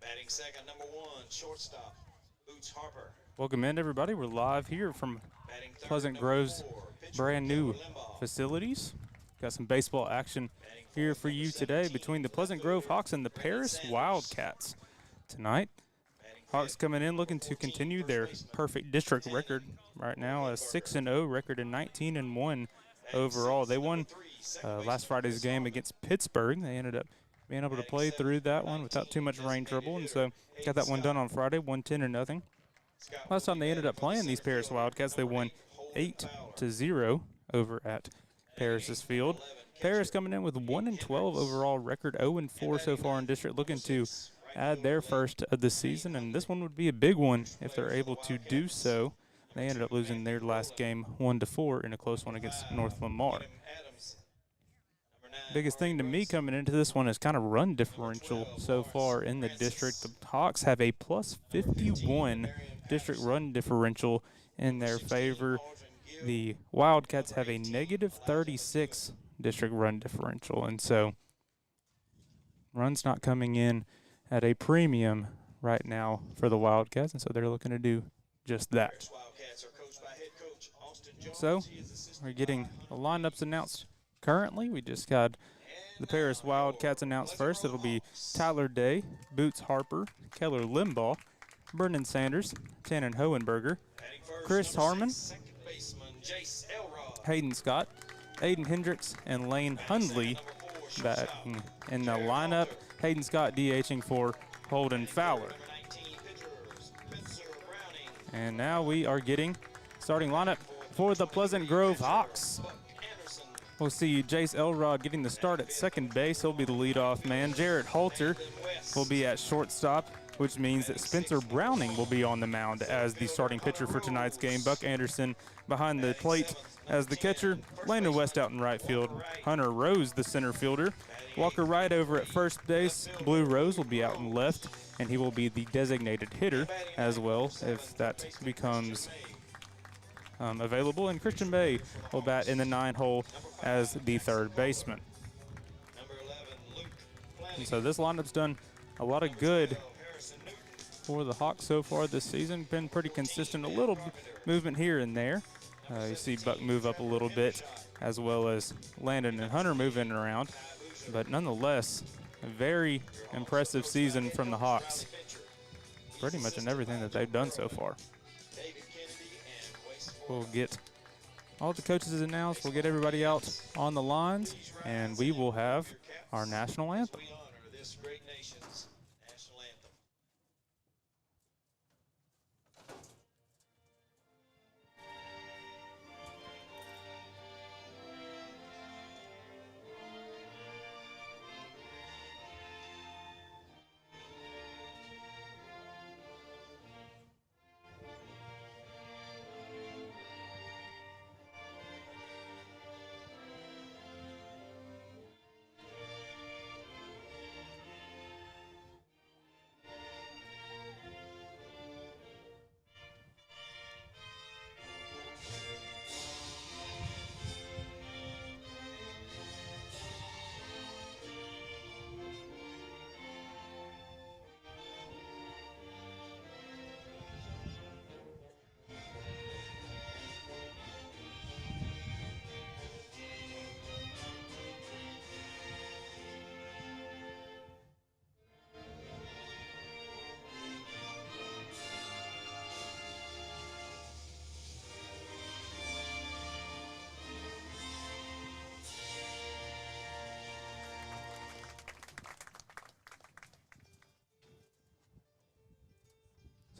Batting second, number 1, shortstop, Boots Harper. Welcome in, everybody. We're live here from Batting third, Pleasant number Grove's 4, pitcher, brand new Keller Limbaugh. facilities. Got some baseball action Batting here fourth, for number you today 17, between the left Pleasant Grove fielder, Hawks and the Brennan Paris Sanders. Wildcats tonight. Batting Hawks fifth, coming in number looking to 14, continue first their baseman, perfect district record right now, a 6-0 record and 19-1 overall. They won last Friday's game against Pittsburgh. They ended up being able to play through that one without too much rain trouble, and so got that one done on Friday, 1-10-0. Last time they ended up playing these Paris Wildcats, they won 8-0 over at Paris's field. Paris coming in with 1-12 overall record, 0-4 so far in district, looking to add their first of the season, and this one would be a big one if they're able to do so. They ended up losing their last game 1-4 in a close one against North Lamar. Biggest thing to me coming into this one is kind of run differential so far in the district. The Hawks have a plus 51 district run differential in their favor. The Wildcats have a negative 36 district run differential, and so runs not coming in at a premium right now for the Wildcats, and so they're looking to do just that. So we're getting the lineups announced currently. We just got the Paris Wildcats announced first. It'll be Tyler Day, Boots Harper, Keller Limbaugh, Brennan Sanders, Tannen Hohenberger, Chris Harmon, Hayden Scott, Aiden Hendricks, and Lane Hundley batting in the lineup. Hayden Scott DHing for Holden Fowler. And now we are getting starting lineup for the Pleasant Grove Hawks. We'll see Jace Elrod getting the start at second base. He'll be the leadoff man. Jarrett Halter will be at shortstop, which means that Spencer Browning will be on the mound as the starting pitcher for tonight's game. Buck Anderson behind the plate as the catcher. Landon West out in right field. Hunter Rose, the center fielder. Walker Wright over at first base. Blue Rose will be out in left, and he will be the designated hitter as well if that becomes available, and Christian Bay will bat in the 9-hole as the third baseman. And so this lineup's done a lot of good for the Hawks so far this season. Been pretty consistent, a little movement here and there. You see Buck move up a little bit, as well as Landon and Hunter moving around, but nonetheless, a very impressive season from the Hawks. Pretty much in everything that they've done so far. We'll get all the coaches announced. We'll get everybody out on the lines, and we will have our national anthem.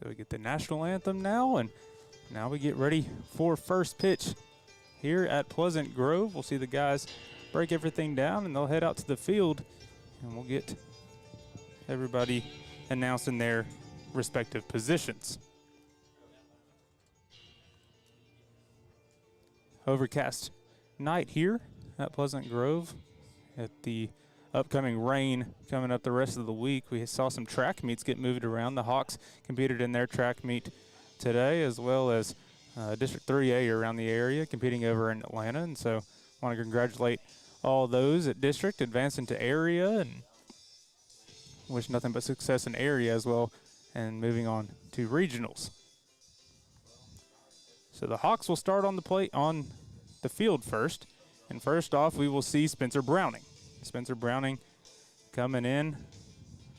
So we get the national anthem now, and now we get ready for first pitch here at Pleasant Grove. We'll see the guys break everything down, and they'll head out to the field, and we'll get everybody announced in their respective positions. Overcast night here at Pleasant Grove. At the upcoming rain coming up the rest of the week, we saw some track meets get moved around. The Hawks competed in their track meet today, as well as District 3A around the area competing over in Atlanta. And so I want to congratulate all those at District advancing to area, and wish nothing but success in area as well, and moving on to regionals. So the Hawks will start on the field first. And first off, we will see Spencer Browning. Spencer Browning coming in,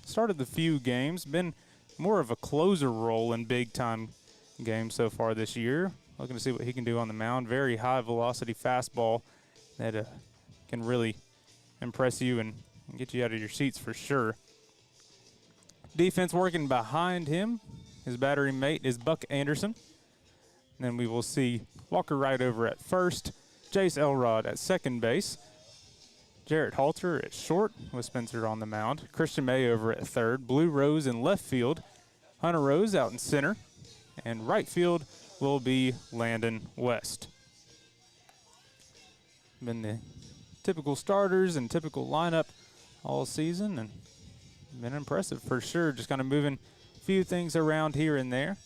started the few games, been more of a closer role in big-time games so far this year. Looking to see what he can do on the mound. Very high-velocity fastball that can really impress you and get you out of your seats for sure. Defense working behind him. His battery mate is Buck Anderson. And then we will see Walker Wright over at first, Jace Elrod at second base, Jarrett Halter at short with Spencer on the mound, Christian May over at third, Blue Rose in left field, Hunter Rose out in center, and right field will be Landon West. Been the typical starters and typical lineup all season, and been impressive for sure. Just kind of moving a few things around here and there.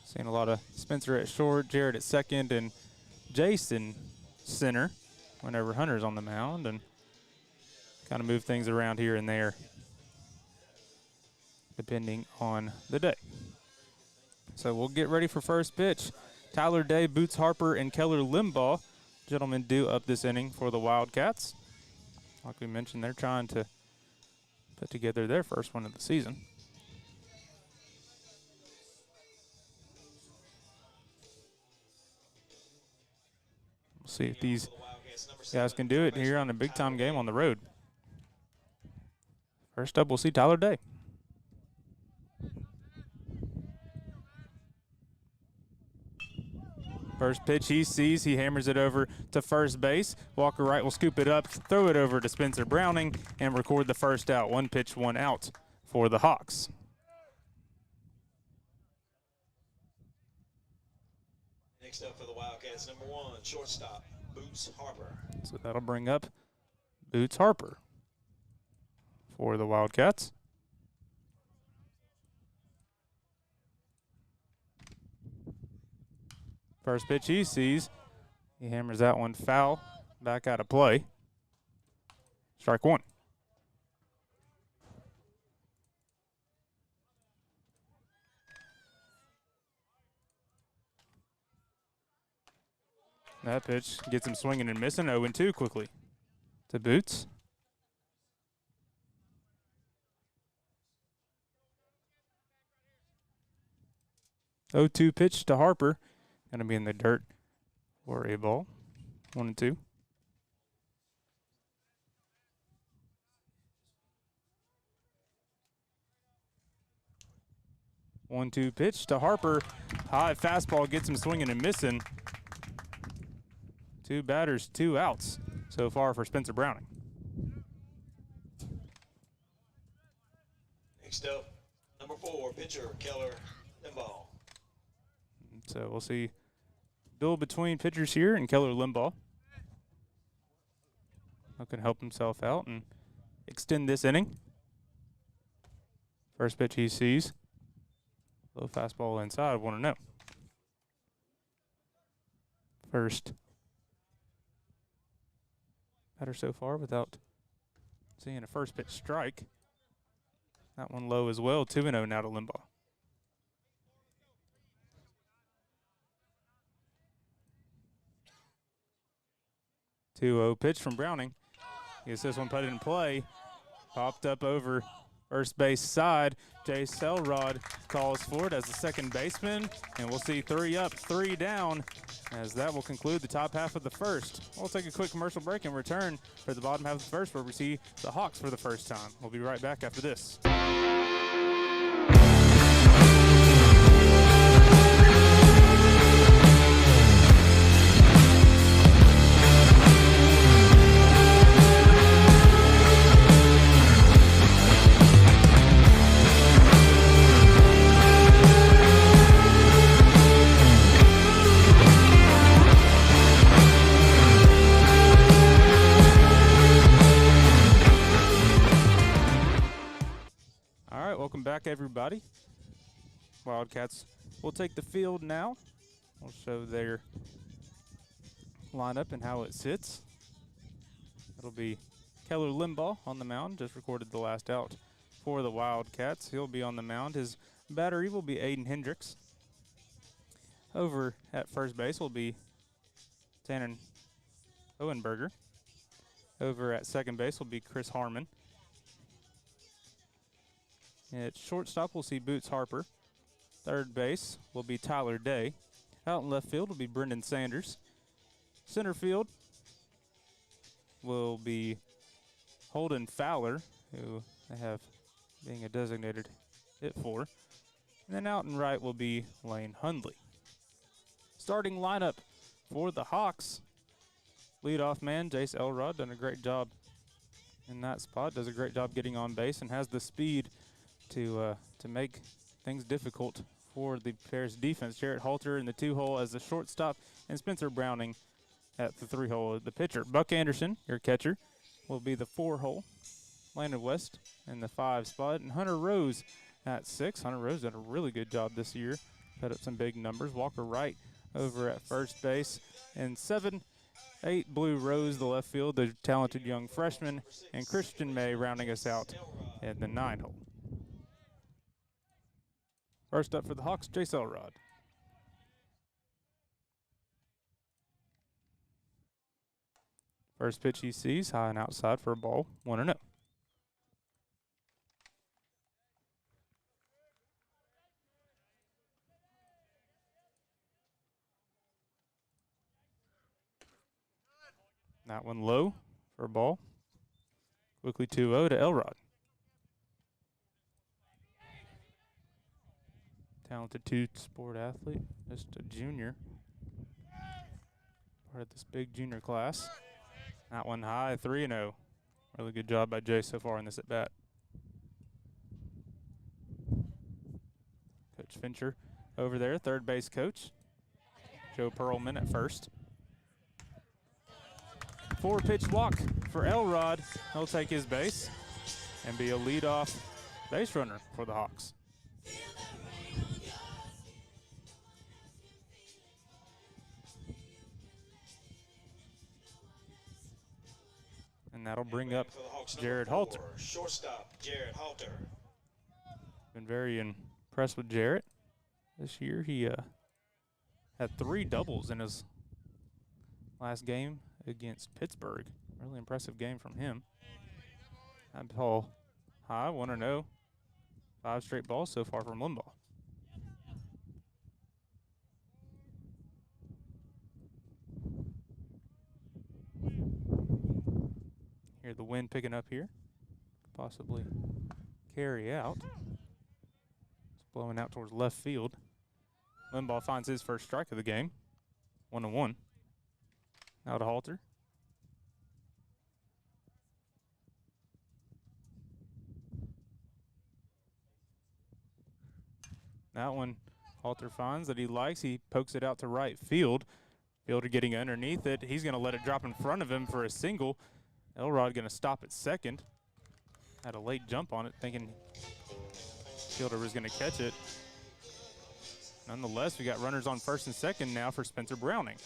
Seeing a lot of Spencer at short, Jarrett at second, and Jason center whenever Hunter's on the mound, and kind of move things around here and there depending on the day. So we'll get ready for first pitch. Tyler Day, Boots Harper, and Keller Limbaugh, gentlemen, due up this inning for the Wildcats. Like we mentioned, they're trying to put together their first one of the season. We'll see if these guys can do it here on a big-time game on the road. First up, we'll see Tyler Day. First pitch he sees, he hammers it over to first base. Walker Wright will scoop it up, throw it over to Spencer Browning, and record the first out. One pitch, one out for the Hawks. Next up for the Wildcats, number 1, shortstop, Boots Harper. So that'll bring up Boots Harper for the Wildcats. First pitch he sees, he hammers that one foul, back out of play. Strike one. That pitch gets him swinging and missing. 0-2 quickly to Boots. Oh-2 pitch to Harper. Going to be in the dirt for a ball. 1-2. One-two pitch to Harper. High fastball gets him swinging and missing. Two batters, two outs so far for Spencer Browning. Next up, number 4, pitcher, Keller Limbaugh. So we'll see duel between pitchers here and Keller Limbaugh. Who can help himself out and extend this inning. First pitch he sees. Low fastball inside, 1-0. First batter so far without seeing a first pitch strike. That one low as well, 2-0 now to Limbaugh. 2-0 pitch from Browning. Gets this one put in play. Popped up over first base side. Jace Elrod calls for it as the second baseman. And we'll see 3 up, 3 down, as that will conclude the top half of the first. We'll take a quick commercial break and return for the bottom half of the first, where we see the Hawks for the first time. We'll be right back after this. Welcome back, everybody. Wildcats will take the field now. We'll show their lineup and how it sits. It'll be Keller Limbaugh on the mound, just recorded the last out for the Wildcats. He'll be on the mound. His battery will be Aiden Hendricks. Over at first base will be Tannen Owenberger. Over at second base will be Chris Harmon. At shortstop, we'll see Boots Harper. Third base will be Tyler Day. Out in left field will be Brendan Sanders. Center field will be Holden Fowler, who they have being a designated hit for. And then out and right will be Lane Hundley. Starting lineup for the Hawks. Leadoff man, Jace Elrod, done a great job in that spot. Does a great job getting on base and has the speed to make things difficult for the Bears defense. Jarrett Halter in the 2-hole as the shortstop, and Spencer Browning at the 3-hole. The pitcher, Buck Anderson, your catcher, will be the 4-hole. Landon West in the 5 spot, and Hunter Rose at 6. Hunter Rose did a really good job this year. Put up some big numbers. Walker Wright over at first base. And 7, 8, Blue Rose, the left field, the talented young freshman, and Christian May rounding us out at the 9-hole. First up for the Hawks, Jace Elrod. First pitch he sees, high and outside for a ball, 1-0. That one low for a ball. Quickly 2-0 to Elrod. Talented two-sport athlete, just a junior. Part of this big junior class. That one high, 3-0. Really good job by Jay so far in this at-bat. Coach Fincher over there, third base coach. Joe Perlman at first. 4-pitch walk for Elrod. He'll take his base and be a leadoff base runner for the Hawks. And that'll bring up Jared Halter. Shortstop, Jared Halter. Been very impressed with Jarrett this year. He had 3 doubles in his last game against Pittsburgh. Really impressive game from him. That ball high, 1-0. 5 straight balls so far from Limbaugh. Hear the wind picking up here. Possibly carry out. It's blowing out towards left field. Limbaugh finds his first strike of the game. 1-1. Now to Halter. That one Halter finds that he likes. He pokes it out to right field. Fielder getting underneath it. He's going to let it drop in front of him for a single. Elrod going to stop at second. Had a late jump on it, thinking fielder was going to catch it. Nonetheless, we got runners on first and second now for Spencer Browning. For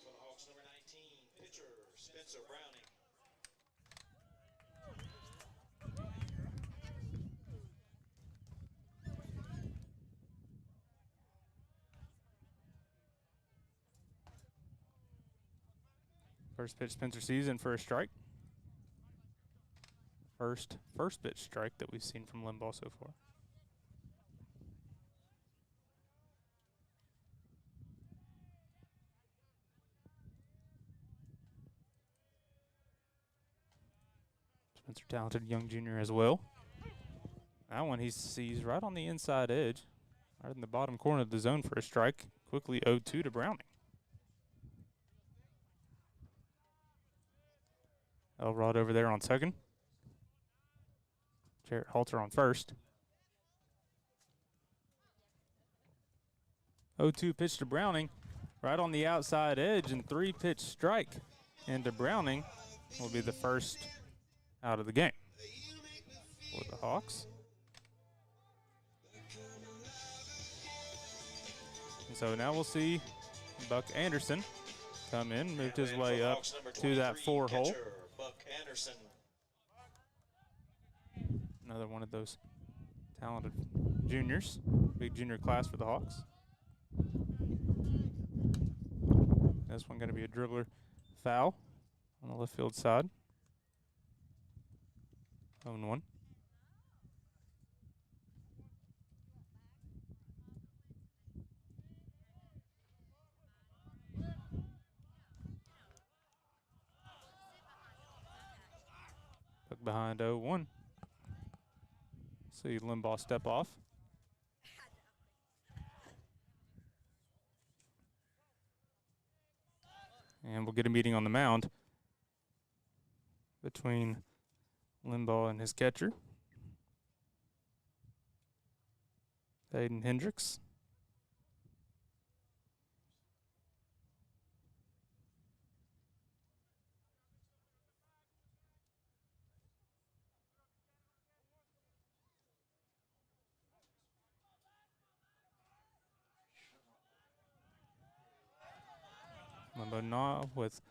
the Hawks, number 19, pitcher Spencer Browning. First pitch Spencer sees in for a strike. First pitch strike that we've seen from Limbaugh so far. Spencer, talented young junior as well. That one he sees right on the inside edge, right in the bottom corner of the zone for a strike. Quickly 0-2 to Browning. Elrod over there on second. Jarrett Halter on first. 0-2 pitch to Browning, right on the outside edge, and 3-pitch strike. And to Browning will be the first out of the game for the Hawks. And so now we'll see Buck Anderson come in, moved his way up to that 4 hole. Another one of those talented juniors. Big junior class for the Hawks. This one going to be a dribbler foul on the left field side. 0-1. Look behind 0-1. See Limbaugh step off. And we'll get a meeting on the mound between Limbaugh and his catcher, Aiden Hendricks. Limbaugh now with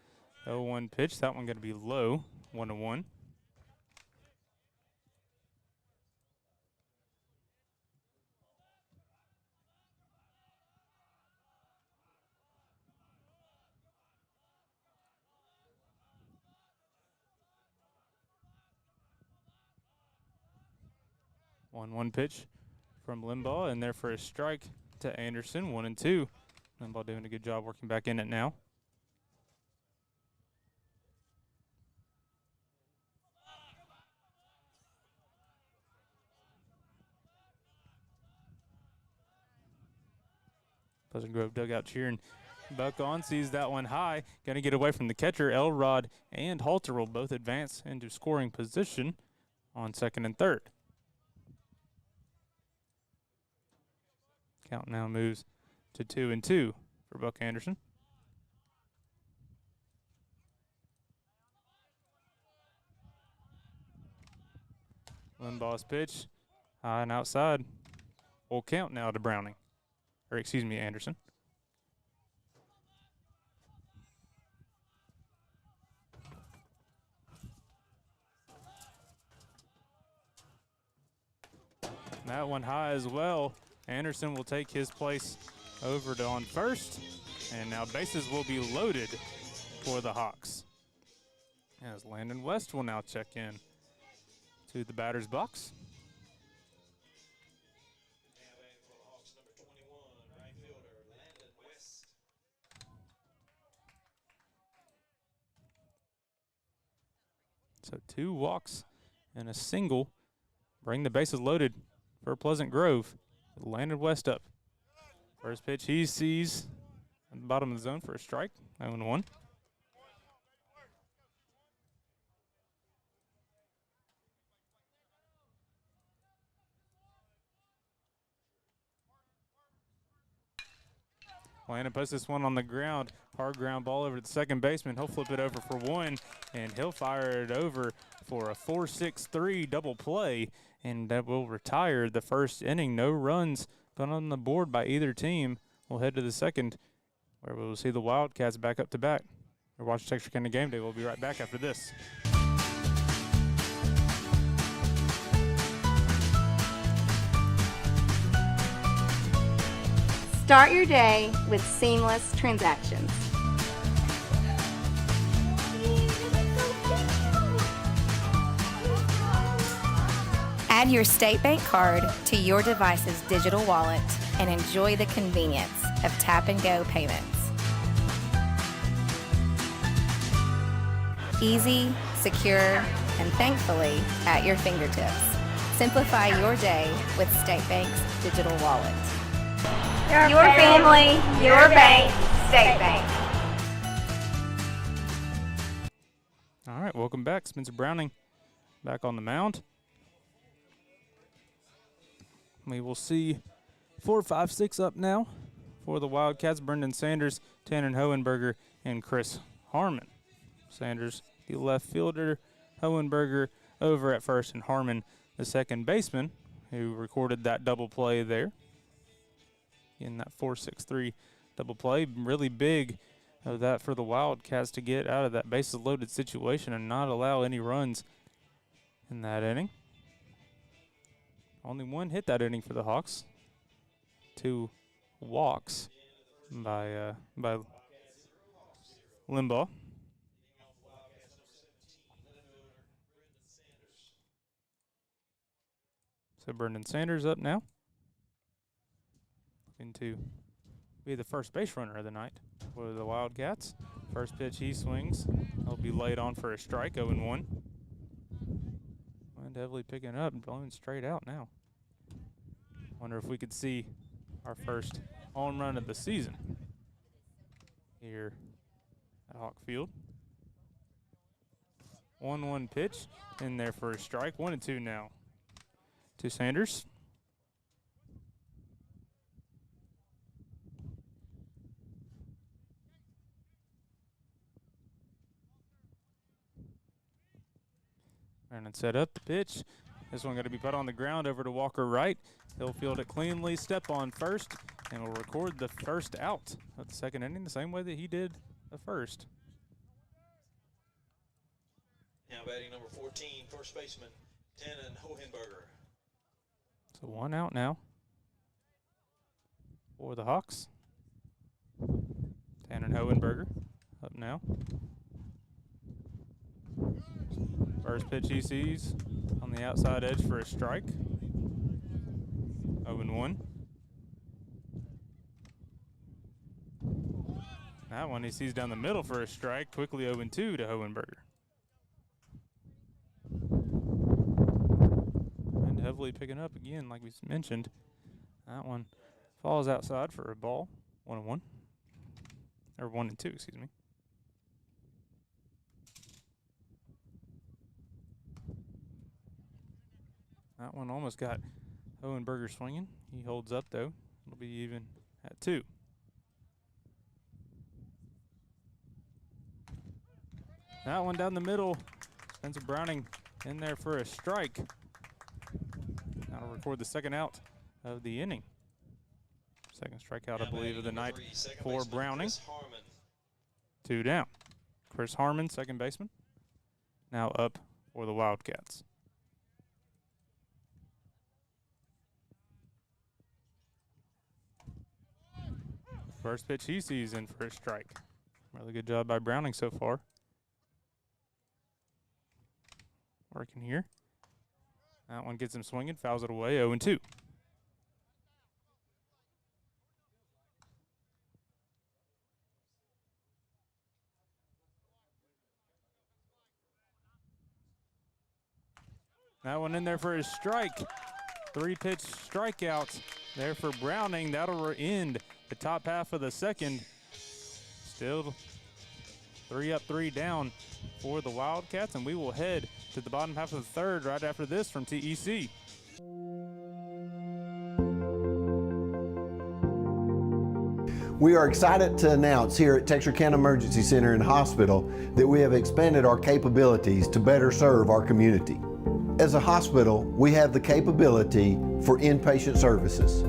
0-1 pitch. That one going to be low, 1-1. One pitch from Limbaugh, and there for a strike to Anderson, 1-2. Limbaugh doing a good job working back in it now. Pleasant Grove dugout cheering. Buck on, sees that one high. Going to get away from the catcher. Elrod and Halter will both advance into scoring position on second and third. Count now moves to 2-2 for Buck Anderson. Limbaugh's pitch, high and outside. Full count now to Browning. Or excuse me, Anderson. That one high as well. Anderson will take his place over to on first. And now bases will be loaded for the Hawks. As Landon West will now check in to the batter's box. So 2 walks and a single bring the bases loaded for Pleasant Grove. Landon West up. First pitch he sees at the bottom of the zone for a strike, 0-1. Landon puts this one on the ground. Hard ground ball over to the second baseman. He'll flip it over for 1, and he'll fire it over for a 4-6-3 double play, and that will retire the first inning. No runs put on the board by either team. We'll head to the second, where we will see the Wildcats back up to bat. We're watching Texarkana Gameday. We'll be right back after this. Start your day with seamless transactions. Add your State Bank card to your device's digital wallet and enjoy the convenience of tap-and-go payments. Easy, secure, and thankfully at your fingertips. Simplify your day with State Bank's digital wallet. Your family, your bank, State Bank. All right, welcome back. Spencer Browning back on the mound. We will see 4, 5, 6 up now for the Wildcats. Brendan Sanders, Tanner Hohenberger, and Chris Harmon. Sanders, the left fielder, Hohenberger over at first, and Harmon, the second baseman, who recorded that double play there. In that 4-6-3 double play, really big of that for the Wildcats to get out of that bases loaded situation and not allow any runs in that inning. Only one hit that inning for the Hawks. 2 walks by Limbaugh. So Brendan Sanders up now. Looking to be the first base runner of the night for the Wildcats. First pitch he swings. He'll be laid on for a strike, 0-1. Wind heavily picking up and blowing straight out now. Wonder if we could see our first home run of the season here at Hawk Field. 1-1 pitch in there for a strike. 1-2 now to Sanders. And set up the pitch. This one got to be put on the ground over to Walker Wright. He'll field it cleanly, step on first, and will record the first out of the second inning the same way that he did the first. Now batting number 14, first baseman, Tannen Hohenberger. So 1 out now for the Hawks. Tannen Hohenberger up now. First pitch he sees on the outside edge for a strike. 0-1. That one he sees down the middle for a strike. Quickly 0-2 to Hohenberger. And heavily picking up again, like we mentioned. That one falls outside for a ball. 1-1. Or 1-2, excuse me. That one almost got Hohenberger swinging. He holds up, though. It'll be even at 2. That one down the middle. Spencer Browning in there for a strike. That'll record the second out of the inning. Second strikeout, I believe, of the night for Browning. 2 down. Chris Harmon, second baseman, now up for the Wildcats. First pitch he sees in for a strike. Really good job by Browning so far. Working here. That one gets him swinging, fouls it away, 0-2. That one in there for a strike. 3-pitch strikeout there for Browning. That'll end the top half of the second. Still 3 up, 3 down for the Wildcats, and we will head to the bottom half of the third right after this from TEC. We are excited to announce here at Texarkana Emergency Center and Hospital that we have expanded our capabilities to better serve our community. As a hospital, we have the capability for inpatient services.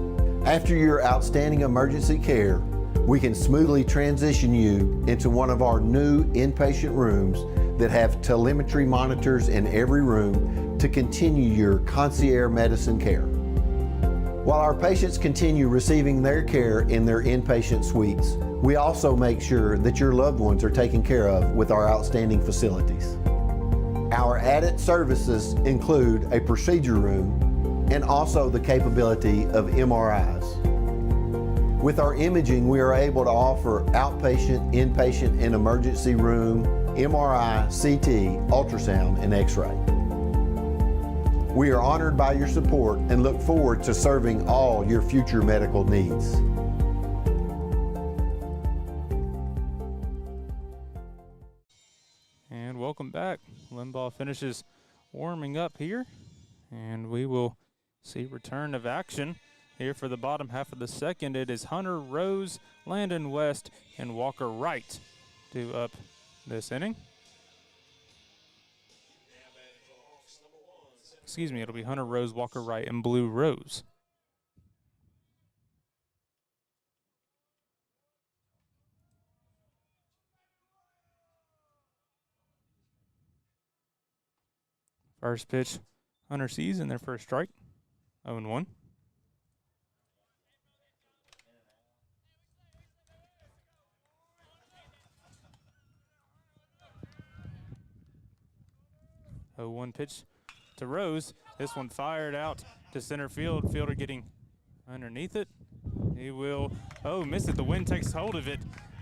After your outstanding emergency care, we can smoothly transition you into one of our new inpatient rooms that have telemetry monitors in every room to continue your concierge medicine care. While our patients continue receiving their care in their inpatient suites, we also make sure that your loved ones are taken care of with our outstanding facilities. Our added services include a procedure room and also the capability of MRIs. With our imaging, we are able to offer outpatient, inpatient, and emergency room, MRI, CT, ultrasound, and X-ray. We are honored by your support and look forward to serving all your future medical needs. And welcome back. Limbaugh finishes warming up here, and we will see return of action here for the bottom half of the second. It is Hunter Rose, Landon West, and Walker Wright to up this inning. Excuse me, it'll be Hunter Rose, Walker Wright, and Blue Rose. First pitch, Hunter sees in their first strike. 0-1. Oh, 1 pitch to Rose. This one fired out to center field. Fielder getting underneath it. He will, miss it. The wind takes hold of it.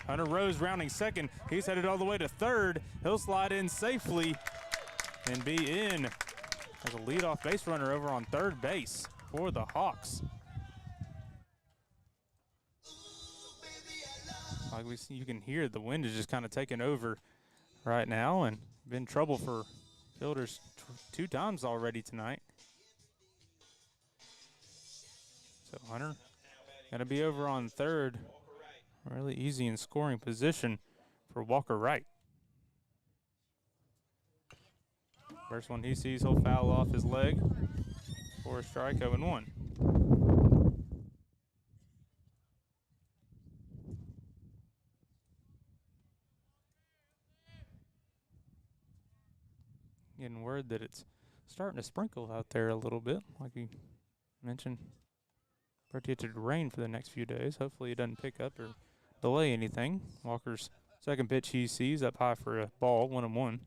Hunter Rose rounding second. He's headed all the way to third. He'll slide in safely and be in as a leadoff base runner over on third base for the Hawks. Like we see, you can hear the wind is just kind of taking over right now and been trouble for fielders 2 times already tonight. So Hunter going to be over on third. Really easy in scoring position for Walker Wright. First one he sees, he'll foul off his leg for a strike. 0-1. Getting word that it's starting to sprinkle out there a little bit, like we mentioned. Predicted rain for the next few days. Hopefully it doesn't pick up or delay anything. Walker's second pitch he sees up high for a ball, 1-1.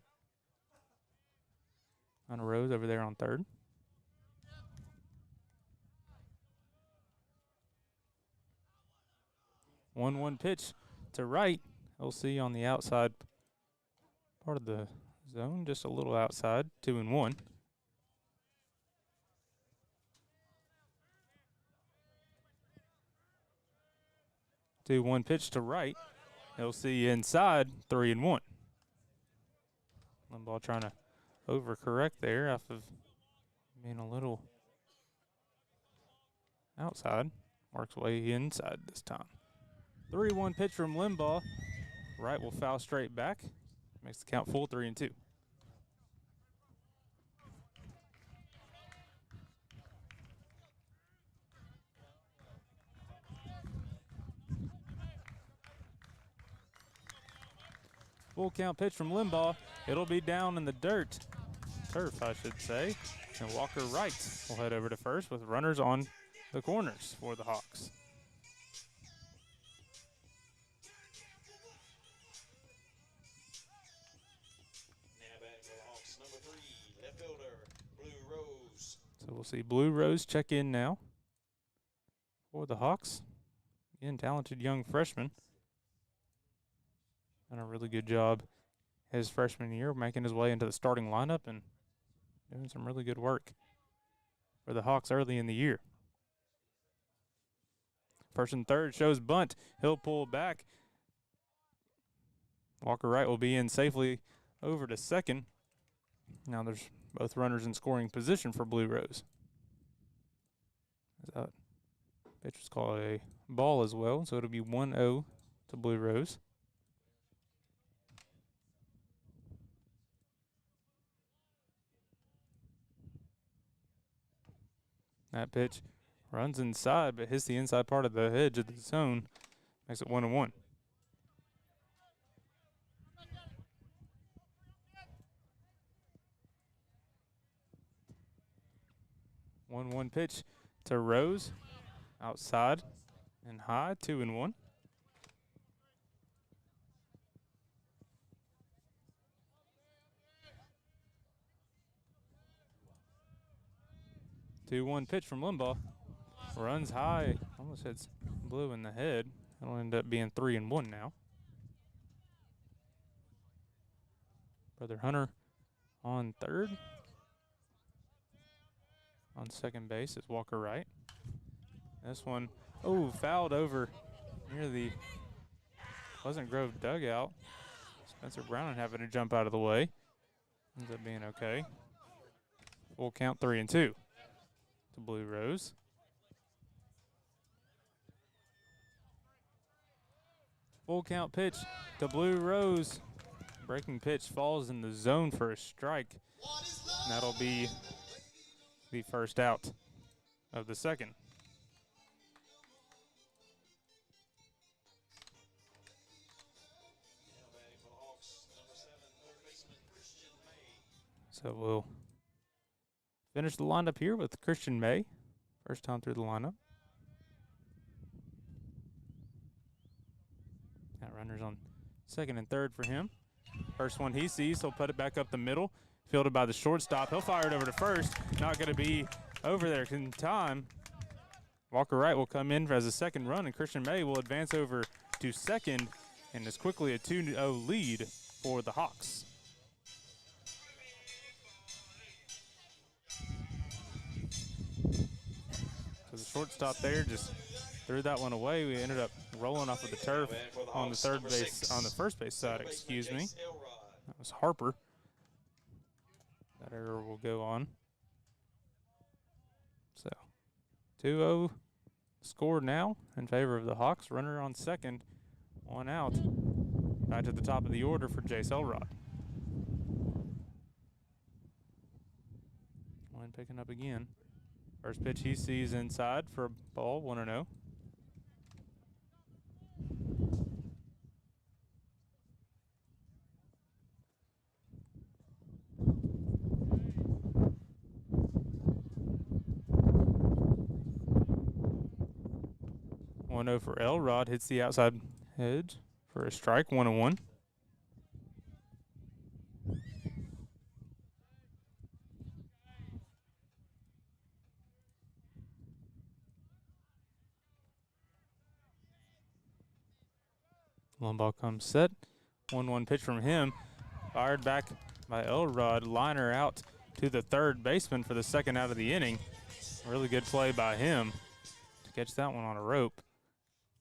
On a Rose over there on third. 1-1 pitch to Wright. He'll see on the outside part of the zone, just a little outside, 2-1. One pitch to Wright. He'll see inside, 3-1. Limbaugh trying to overcorrect there off of being a little outside. Works way inside this time. 3-1 pitch from Limbaugh. Wright will foul straight back. Makes the count full, 3-2. Full count pitch from Limbaugh. It'll be down in the dirt. Turf, I should say. And Walker Wright will head over to first with runners on the corners for the Hawks. Now batting for the Hawks, number 3, left fielder, Blue Rose. So we'll see Blue Rose check in now for the Hawks. Again, talented young freshman. Done a really good job his freshman year, making his way into the starting lineup and doing some really good work for the Hawks early in the year. First and third shows bunt. He'll pull back. Walker Wright will be in safely over to second. Now there's both runners in scoring position for Blue Rose. That pitch was called a ball as well, so it'll be 1-0 to Blue Rose. That pitch runs inside, but hits the inside part of the edge of the zone. Makes it 1-1. One pitch to Rose. Outside and high, 2-1. Two-one pitch from Limbaugh. Runs high, almost hits Blue in the head. It'll end up being 3-1 now. Brother Hunter on third. On second base is Walker Wright. This one, fouled over near the Pleasant Grove dugout. Spencer Brown having to jump out of the way. Ends up being okay. Full count, 3-2 to Blue Rose. Full count pitch to Blue Rose. Breaking pitch falls in the zone for a strike. And that'll be the first out of the second. So we'll Finish the lineup here with Christian May. First time through the lineup. Got runners on second and third for him. First one he sees, he'll put it back up the middle. Fielded by the shortstop. He'll fire it over to first. Not going to be over there in time. Walker Wright will come in as a second run, and Christian May will advance over to second, and is quickly a 2-0 lead for the Hawks. So the shortstop there just threw that one away. We ended up rolling off of the turf on the first base side, excuse me. That was Harper. That error will go on. So 2-0 score now in favor of the Hawks. Runner on second, one out. Back to the top of the order for Jace Elrod. One picking up again. First pitch he sees inside for a ball, 1-0. For Elrod, hits the outside edge for a strike, 1-1. Long ball comes set. 1-1 pitch from him. Fired back by Elrod. Liner out to the third baseman for the second out of the inning. Really good play by him to catch that one on a rope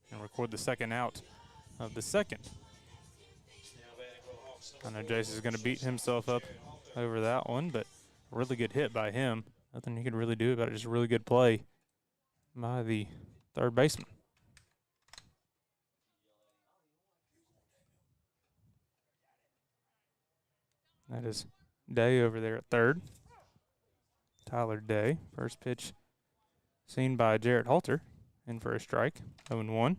and record the second out of the second. I know Jace is going to beat himself up over that one, but a really good hit by him. Nothing he could really do about it, just a really good play by the third baseman. That is Day over there at third. Tyler Day. First pitch seen by Jarrett Halter. In for a strike. 0-1.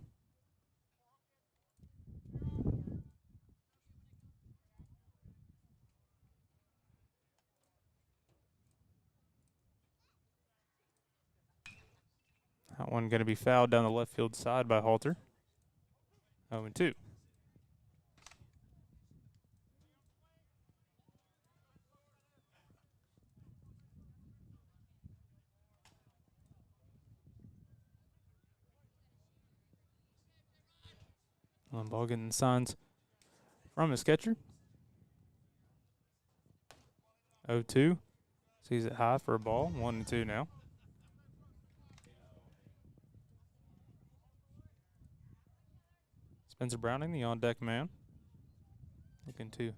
That one going to be fouled down the left field side by Halter. 0-2. One ball getting signs from his catcher. 0-2. Sees it high for a ball. 1-2 now. Spencer Browning, the on-deck man, looking to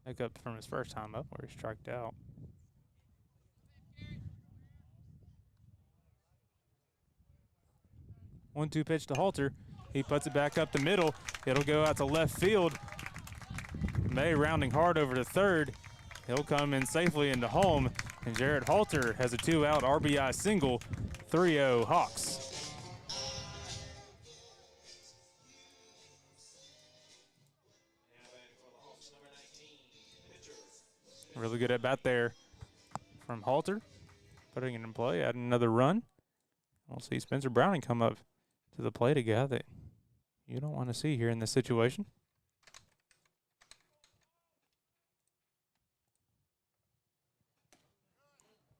make up from his first time up where he striked out. One-two pitch to Halter. He puts it back up the middle. It'll go out to left field. May rounding hard over to third. He'll come in safely into home, and Jarrett Halter has a 2-out RBI single. 3-0 Hawks. Really good at bat there from Halter, putting it in play, adding another run. We'll see Spencer Browning come up to the plate, a guy that you don't want to see here in this situation.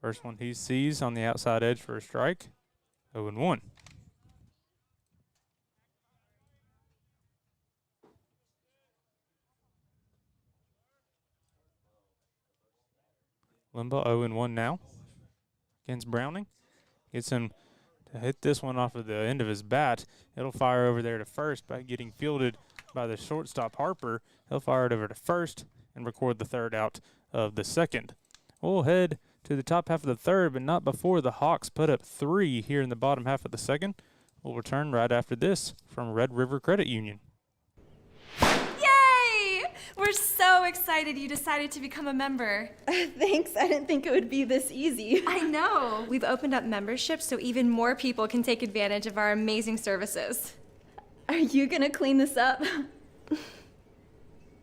First one he sees on the outside edge for a strike. 0-1. Limbo 0-1 now against Browning. Gets him to hit this one off of the end of his bat. It'll fire over there to first by getting fielded by the shortstop Harper. He'll fire it over to first and record the third out of the second. We'll head to the top half of the third, but not before the Hawks put up 3 here in the bottom half of the second. We'll return right after this from Red River Credit Union. Yay! We're so excited you decided to become a member. Thanks. I didn't think it would be this easy. I know. We've opened up memberships so even more people can take advantage of our amazing services. Are you going to clean this up?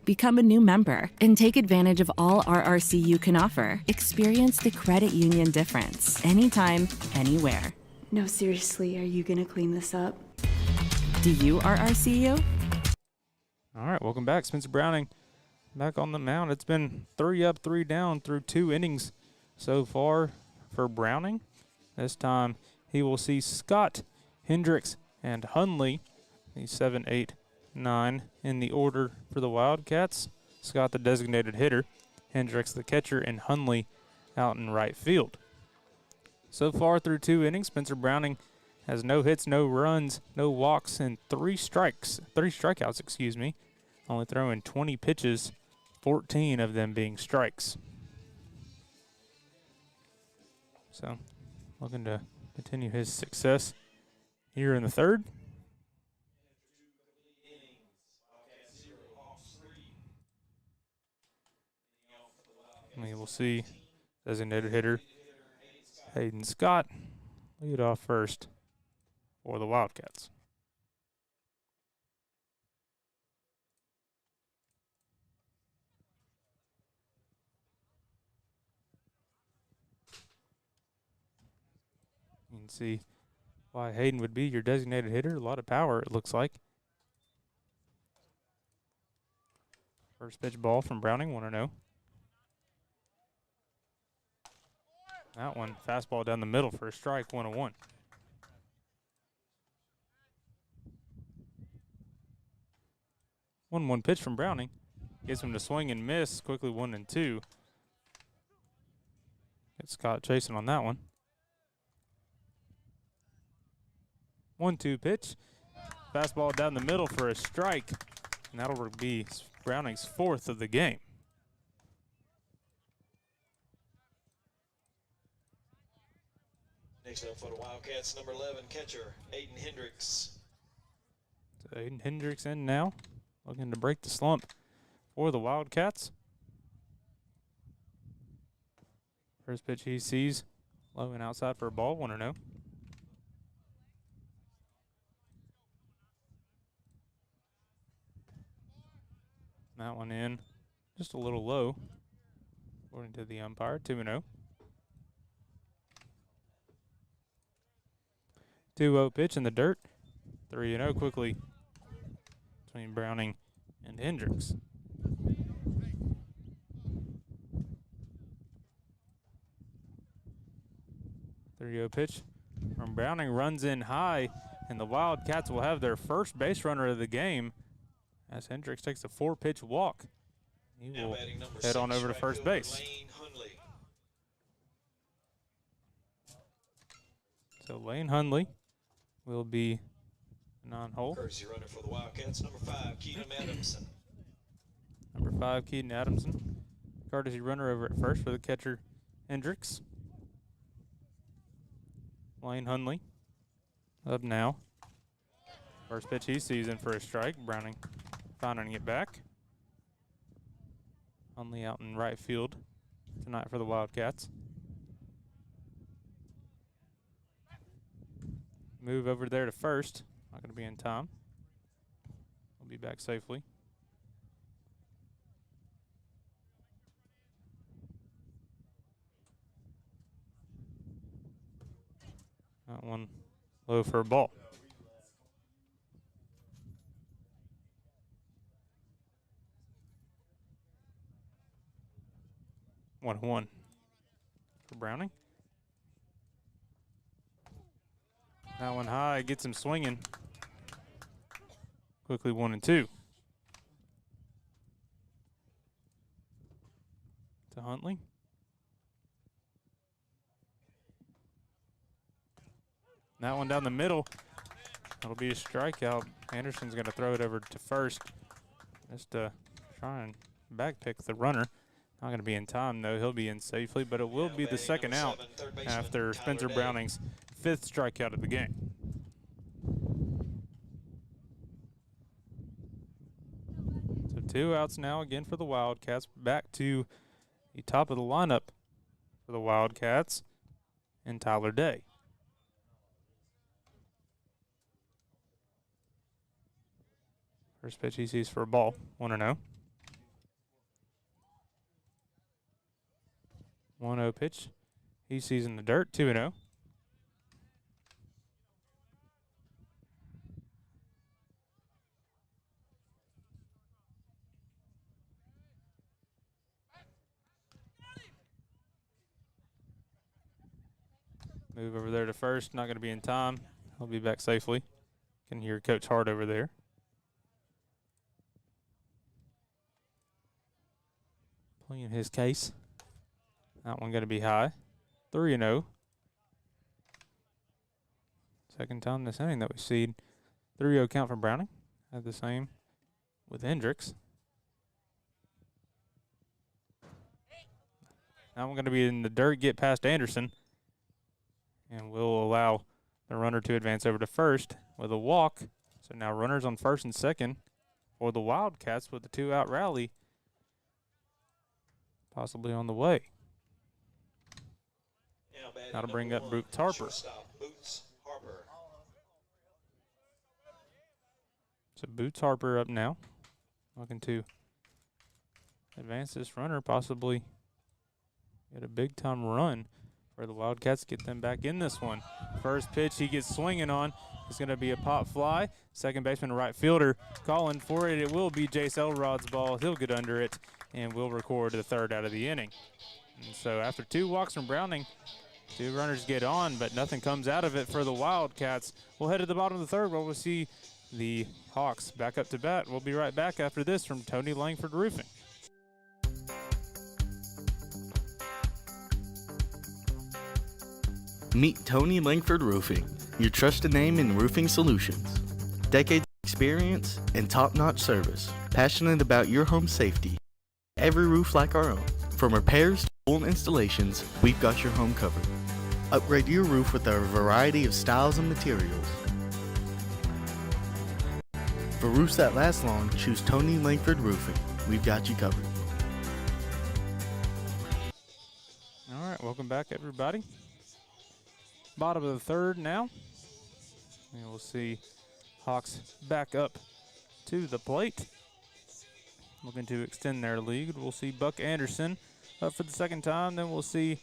Become a new member and take advantage of all RRCU can offer. Experience the credit union difference anytime, anywhere. No, seriously, are you gonna clean this up? Do you RRCU? All right, welcome back. Spencer Browning back on the mound. It's been 3 up, 3 down through 2 innings so far for Browning. This time he will see Scott, Hendricks, and Hunley, the 7, 8, 9 in the order for the Wildcats. Scott, the designated hitter, Hendricks, the catcher, and Hunley out in right field. So far through 2 innings, Spencer Browning has no hits, no runs, no walks, and 3 strikeouts, excuse me. Only throwing 20 pitches, 14 of them being strikes. So, looking to continue his success here in the third. We will see designated hitter Hayden Scott lead off first for the Wildcats. You can see why Hayden would be your designated hitter. A lot of power, it looks like. First pitch ball from Browning, 1-0. That one, fastball down the middle for a strike, 1-1. One pitch from Browning. Gets him to swing and miss, quickly 1-2. Get Scott chasing on that one. 1-2 pitch. Fastball down the middle for a strike. And that'll be Browning's 4th of the game. Next up for the Wildcats, number 11, catcher, Aiden Hendricks. So Aiden Hendricks in now, looking to break the slump for the Wildcats. First pitch he sees, low and outside for a ball, 1-0. That one in, just a little low, according to the umpire, 2-0. 2-0 pitch in the dirt, 3-0 quickly between Browning and Hendricks. Pitch from Browning runs in high, and the Wildcats will have their first base runner of the game as Hendricks takes a 4-pitch walk. He will head on over to first base. So Lane Hunley will be non-hole. Courtesy runner for the Wildcats, number 5, Keaton Adamson. Number 5, Keaton Adamson. Courtesy runner over at first for the catcher, Hendricks. Lane Hunley up now. First pitch he sees in for a strike. Browning finding it back. Hunley out in right field tonight for the Wildcats. Move over there to first. Not going to be in time. We'll be back safely. That one low for a ball. One for Browning. That one high, gets him swinging. Quickly 1-2. To Huntley. That one down the middle. That'll be a strikeout. Anderson's going to throw it over to first just to try and backpick the runner. Not going to be in time, though. He'll be in safely, but it will be the second out after Spencer Browning's 5th strikeout of the game. So 2 outs now again for the Wildcats. Back to the top of the lineup for the Wildcats and Tyler Day. First pitch he sees for a ball, 1-0. 1-0 pitch. He sees in the dirt, 2-0. Move over there to first, not going to be in time. He'll be back safely. Can hear Coach Hart over there. Playing his case. That one going to be high. 3-0. Second time this inning that we've seen 3-0 count from Browning. Had the same with Hendricks. That one going to be in the dirt, get past Anderson. And we'll allow the runner to advance over to first with a walk. So now runners on first and second for the Wildcats with the 2-out rally possibly on the way. Now to bring up Boots Harper. So Boots Harper up now, looking to advance this runner, possibly get a big-time run for the Wildcats, get them back in this one. First pitch he gets swinging on. It's going to be a pop fly. Second baseman, right fielder, calling for it. It will be Jace Elrod's ball. He'll get under it, and we'll record the third out of the inning. And so after 2 walks from Browning, 2 runners get on, but nothing comes out of it for the Wildcats. We'll head to the bottom of the third where we'll see the Hawks back up to bat. We'll be right back after this from Tony Langford Roofing. Meet Tony Langford Roofing, your trusted name in roofing solutions. Decades of experience and top-notch service. Passionate about your home safety. Every roof like our own. From repairs to full installations, we've got your home covered. Upgrade your roof with our variety of styles and materials. For roofs that last long, choose Tony Langford Roofing. We've got you covered. All right, welcome back, everybody. Bottom of the third now. And we'll see Hawks back up to the plate. Looking to extend their lead. We'll see Buck Anderson up for the second time. Then we'll see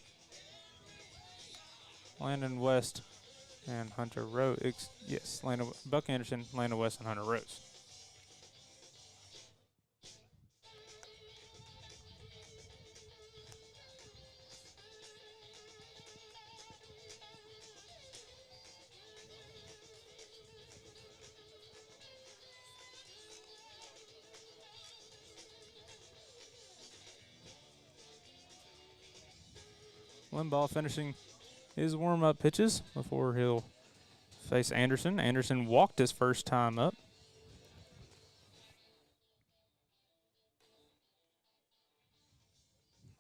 Landon West and Hunter Rose. Buck Anderson, Landon West, and Hunter Rose. Limbaugh finishing his warm-up pitches before he'll face Anderson. Anderson walked his first time up.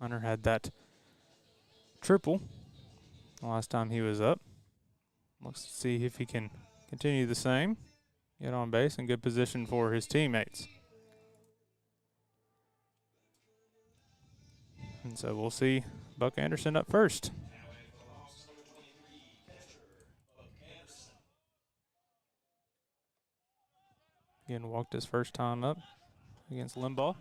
Hunter had that triple the last time he was up. Looks to see if he can continue the same. Get on base in good position for his teammates. And so we'll see Buck Anderson up first. Again, walked his first time up against Limbaugh.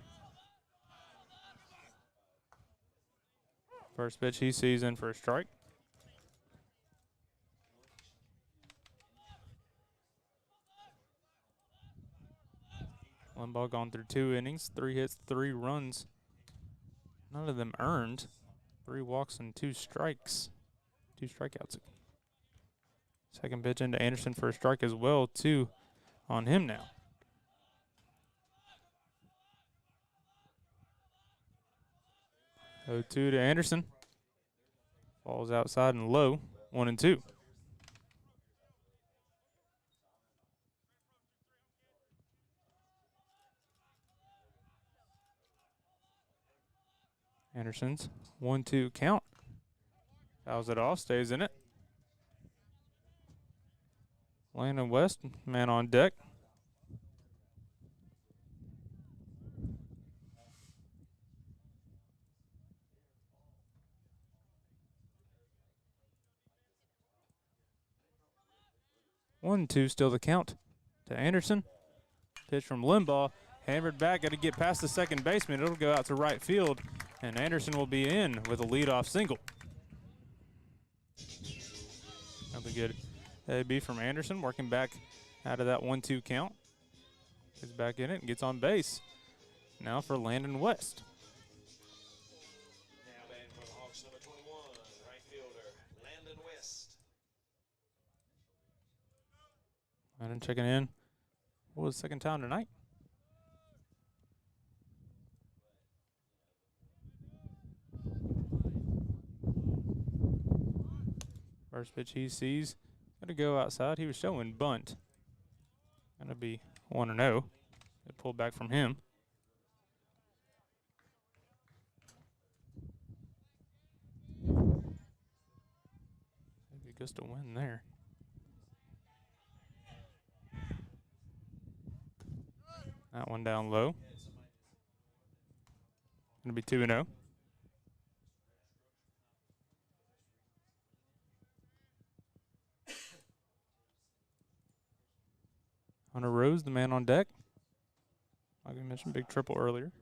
First pitch he sees in for a strike. Limbaugh gone through 2 innings, 3 hits, 3 runs. None of them earned. 3 walks and 2 strikes. 2 strikeouts. Second pitch into Anderson for a strike as well, 2 on him now. Oh, 2 to Anderson. Falls outside and low, 1-2. Anderson's 1-2 count. Fouls it off, stays in it. Landon West, man on deck. One, two, still the count to Anderson. Pitch from Limbaugh, hammered back, got to get past the second baseman. It'll go out to right field. And Anderson will be in with a leadoff single. That'll be good. AB from Anderson, working back out of that 1-2 count. Gets back in it and gets on base. Now for Landon West. Now batting for the Hawks, number 21, right fielder, Landon West. Landon checking in. What was the second time tonight? First pitch he sees. Gonna go outside. He was showing bunt. Gonna be 1-0. Good pull back from him. Maybe just a win there. That one down low. Gonna be 2-0. Hunter Rose, the man on deck. Like we mentioned, big triple earlier.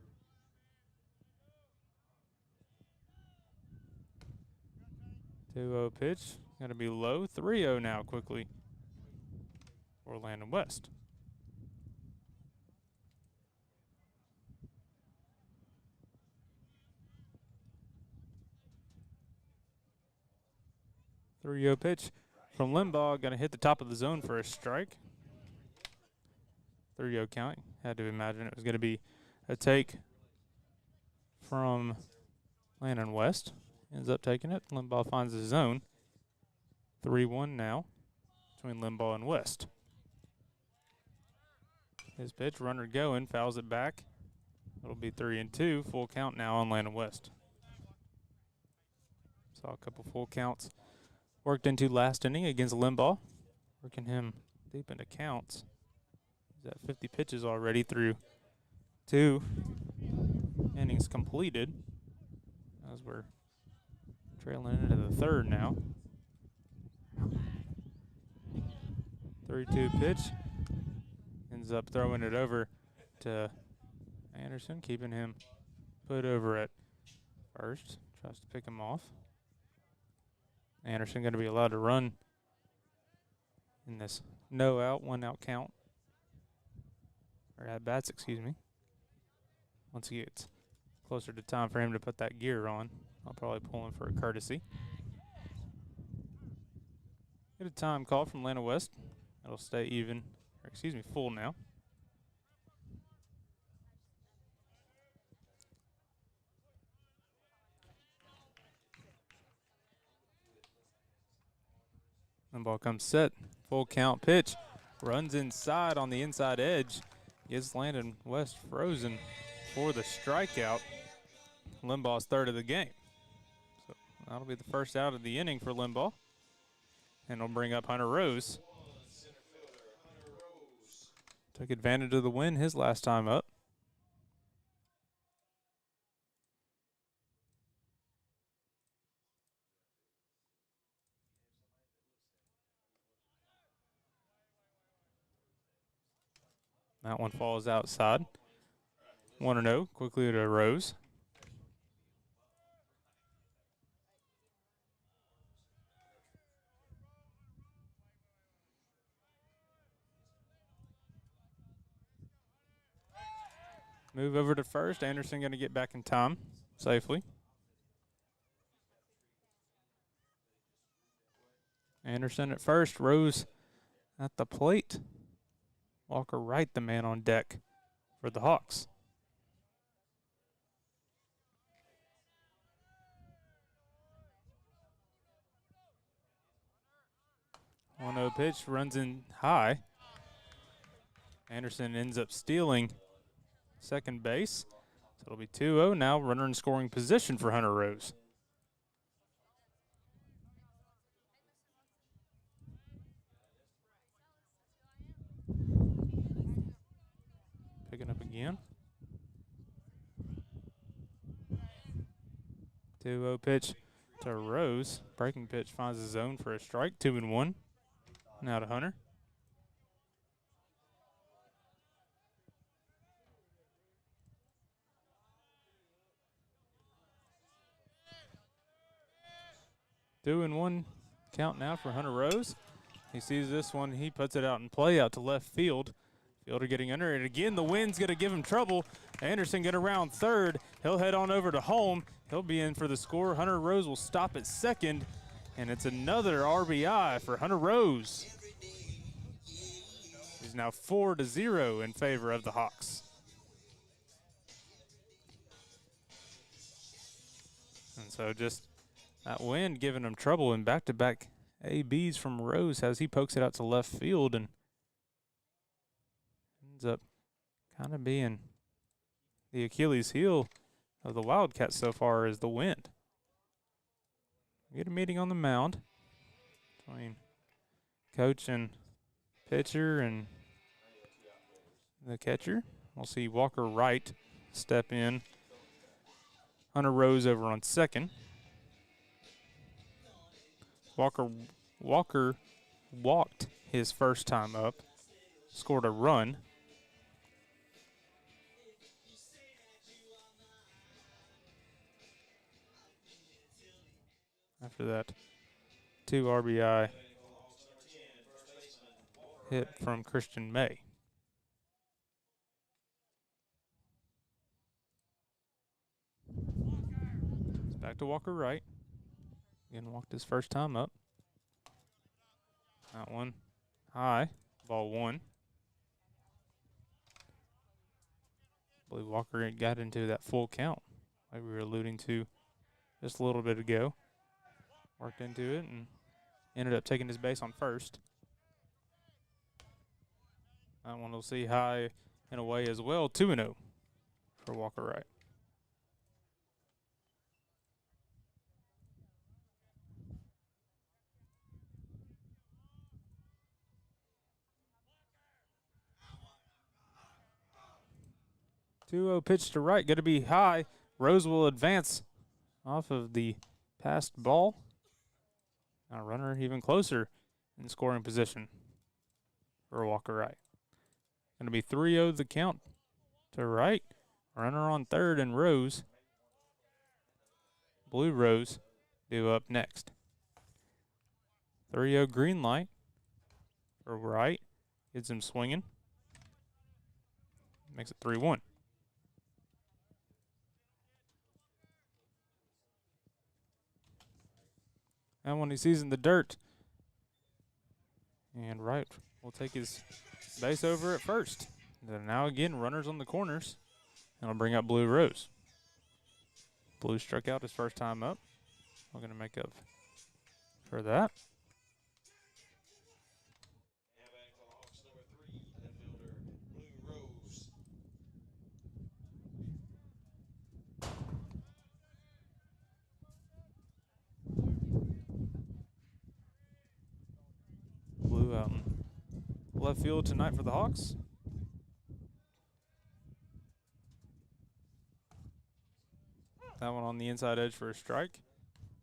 Two-0 pitch. Gonna be low. 3-0 now quickly for Landon West. Three-0 pitch from Limbaugh. Gonna hit the top of the zone for a strike. 3-0 count. Had to imagine it was going to be a take from Landon West. Ends up taking it. Limbaugh finds the zone. 3-1 now between Limbaugh and West. His pitch, runner going, fouls it back. It'll be 3-2. Full count now on Landon West. Saw a couple full counts worked into last inning against Limbaugh. Working him deep into counts. He's at 50 pitches already through 2 innings completed. As we're trailing into the third now. 3-2 pitch. Ends up throwing it over to Anderson, keeping him put over at first. Tries to pick him off. Anderson going to be allowed to run in this no out, 1 out count. Or at bats, excuse me. Once he gets closer to time for him to put that gear on, I'll probably pull him for a courtesy. Get a time call from Landon West. It'll stay even, or excuse me, full now. And ball comes set. Full count pitch. Runs inside on the inside edge. Gets Landon West frozen for the strikeout. Limbaugh's third of the game. So that'll be the first out of the inning for Limbaugh. And it'll bring up Hunter Rose. Took advantage of the win his last time up. That one falls outside. 1-0, quickly to Rose. Move over to first. Anderson going to get back in time safely. Anderson at first. Rose at the plate. Walker Wright, the man on deck for the Hawks. 1-0 pitch, runs in high. Anderson ends up stealing second base. So it'll be 2-0 now, runner in scoring position for Hunter Rose. Picking up again. 2-0 pitch to Rose. Breaking pitch finds the zone for a strike. 2-1. Now to Hunter. 2-1 count now for Hunter Rose. He sees this one. He puts it out in play out to left field. Fielder getting under it. Again, the wind's going to give him trouble. Anderson get around third. He'll head on over to home. He'll be in for the score. Hunter Rose will stop at second. And it's another RBI for Hunter Rose. He's now 4-0 in favor of the Hawks. And so just that wind giving him trouble, and back-to-back ABs from Rose as he pokes it out to left field and ends up kind of being the Achilles heel of the Wildcats so far is the wind. We get a meeting on the mound between coach and pitcher and the catcher. We'll see Walker Wright step in. Hunter Rose over on second. Walker walked his first time up, scored a run. After that 2 RBI hit from Christian May. It's back to Walker Wright. Again, walked his first time up. That one high, ball 1. I believe Walker had got into that full count, like we were alluding to just a little bit ago. Worked into it and ended up taking his base on first. That one we'll see high and away as well, 2-0 for Walker Wright. Two-0 pitch to right, going to be high. Rose will advance off of the passed ball. Now runner even closer in scoring position for Walker Wright. Going to be 3-0 the count to right. Runner on third and Rose. Blue Rose due up next. 3-0 green light for Wright. Gets him swinging. Makes it 3-1. And when he sees in the dirt, and Wright will take his base over at first. Then now again, runners on the corners, and I'll bring up Blue Rose. Blue struck out his first time up. We're going to make up for that. Blue out in left field tonight for the Hawks. That one on the inside edge for a strike.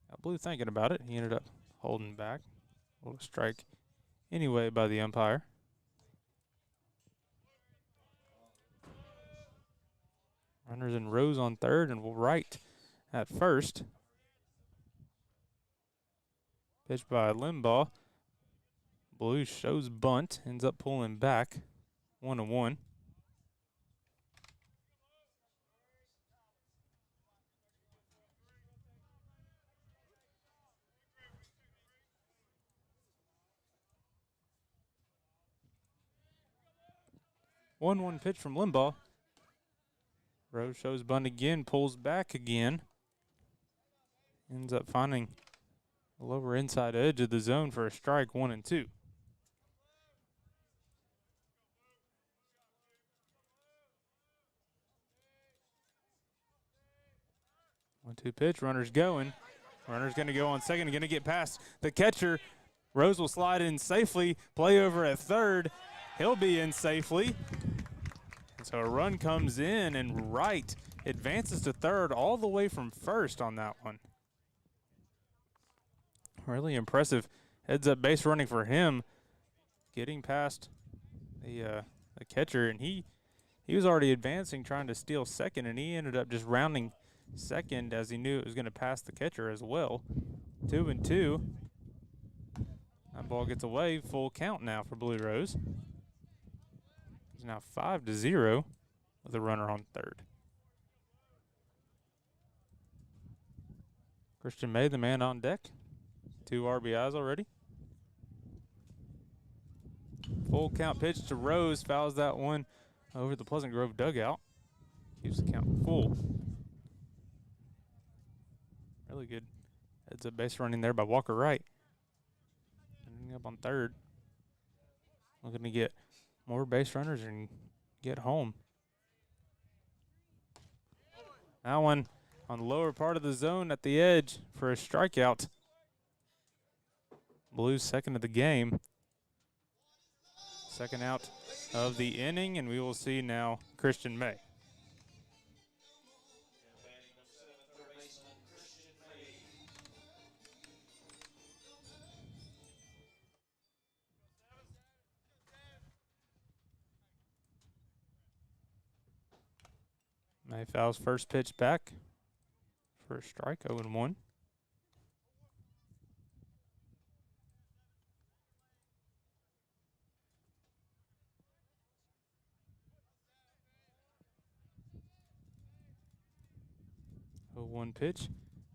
Got Blue thinking about it. He ended up holding back. A little strike anyway by the umpire. Runners in Rose on third and Wright at first. Pitched by Limbaugh. Blue shows bunt, ends up pulling back, 1-1. One pitch from Limbaugh. Rose shows bunt again, pulls back again. Ends up finding the lower inside edge of the zone for a strike, 1-2. 1-2 pitch, runner's going. Runner's going to go on second, going to get past the catcher. Rose will slide in safely, play over at third. He'll be in safely. And so a run comes in, and Wright advances to third all the way from first on that one. Really impressive heads up base running for him, getting past the catcher, and he was already advancing, trying to steal second, and he ended up just rounding second as he knew it was going to pass the catcher as well. 2-2. That ball gets away. Full count now for Blue Rose. It's now 5-0 with a runner on third. Christian May, the man on deck. 2 RBIs already. Full count pitch to Rose. Fouls that one over the Pleasant Grove dugout. Keeps the count full. Really good heads up base running there by Walker Wright. Ending up on third. Looking to get more base runners and get home. That one on the lower part of the zone at the edge for a strikeout. Blues second of the game. Second out of the inning, and we will see now Christian May. May fouls first pitch back for a strike, 0-1. A 1 pitch.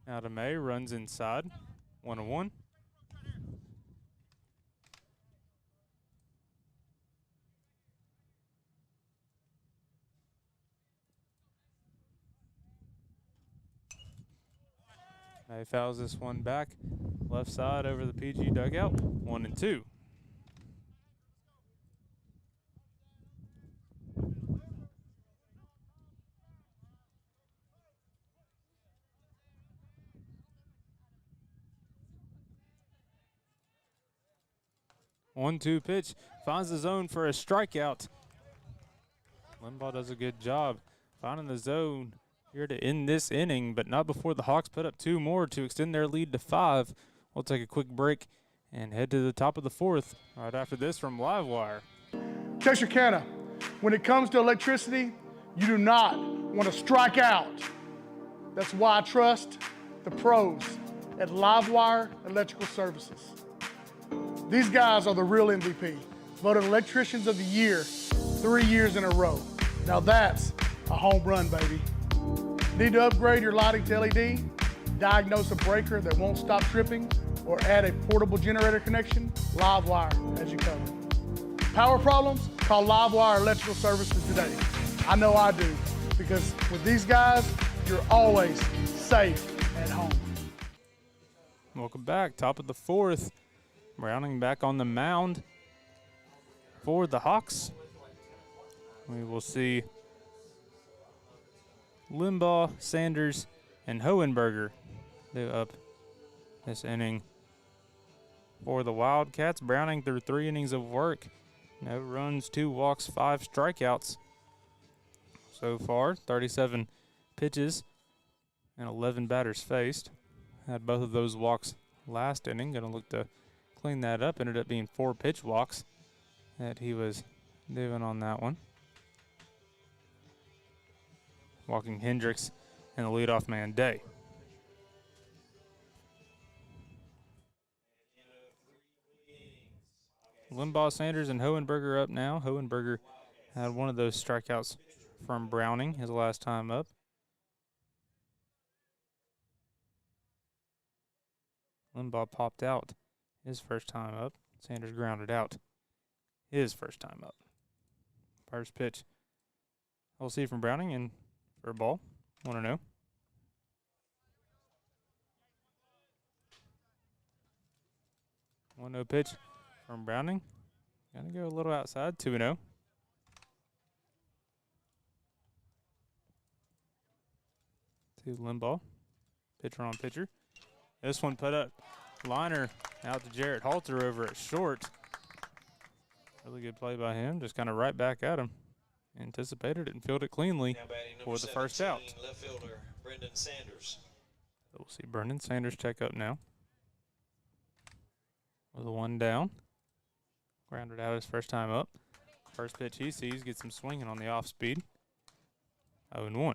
Now to May, runs inside. 1-1. May fouls this one back. Left side over the PG dugout. 1-2. One-two pitch, finds the zone for a strikeout. Limbaugh does a good job finding the zone here to end this inning, but not before the Hawks put up 2 more to extend their lead to 5. We'll take a quick break and head to the top of the 4th right after this from Livewire. Texarkana, when it comes to electricity, you do not want to strike out. That's why I trust the pros at Livewire Electrical Services. These guys are the real MVP, voted Electricians of the Year 3 years in a row. Now that's a home run, baby. Need to upgrade your lighting to LED, diagnose a breaker that won't stop tripping, or add a portable generator connection? Livewire has you covered. Power problems? Call Livewire Electrical Services today. I know I do, because with these guys, you're always safe at home. Welcome back, top of the 4th. Browning back on the mound for the Hawks. We will see Limbaugh, Sanders, and Hohenberger do up this inning for the Wildcats. Browning through 3 innings of work. No runs, 2 walks, 5 strikeouts so far. 37 pitches and 11 batters faced. Had both of those walks last inning. Going to look to clean that up. Ended up being 4 pitch walks that he was doing on that one. Walking Hendricks and the leadoff man Day. Limbaugh, Sanders, and Hohenberger up now. Hohenberger had one of those strikeouts from Browning his last time up. Limbaugh popped out his first time up. Sanders grounded out his first time up. First pitch we'll see from Browning and for a ball. 1-0. One-0 pitch from Browning. Gonna go a little outside. 2-0. To Limbaugh. Pitcher on pitcher. This one put up liner out to Jarrett Halter over at short. Really good play by him. Just kind of right back at him. Anticipated it and fielded it cleanly for the first out. Left fielder Brendan Sanders. We'll see Brendan Sanders check up now. With a 1 down. Grounded out his first time up. First pitch he sees gets him swinging on the off speed. 0-1.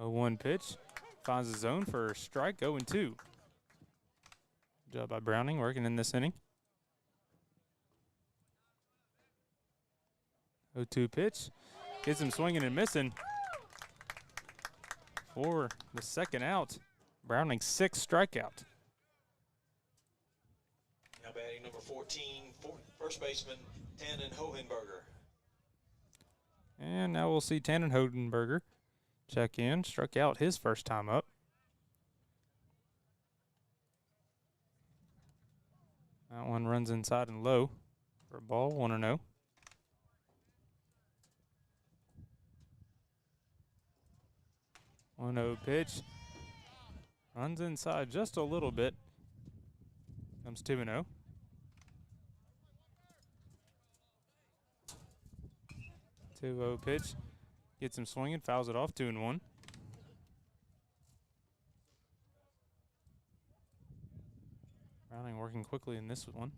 0-1 pitch. Finds the zone for a strike, 0-2. Good job by Browning working in this inning. 0-2 pitch. Gets him swinging and missing for the second out. Browning 6th strikeout. Now batting number 14, first baseman Tannen Hohenberger. And now we'll see Tannen Hohenberger check in. Struck out his first time up. That one runs inside and low for a ball, 1-0. One 0 pitch. Runs inside just a little bit. Comes 2-0. Two 0 pitch. Gets him swinging, fouls it off, 2-1. Browning working quickly in this one.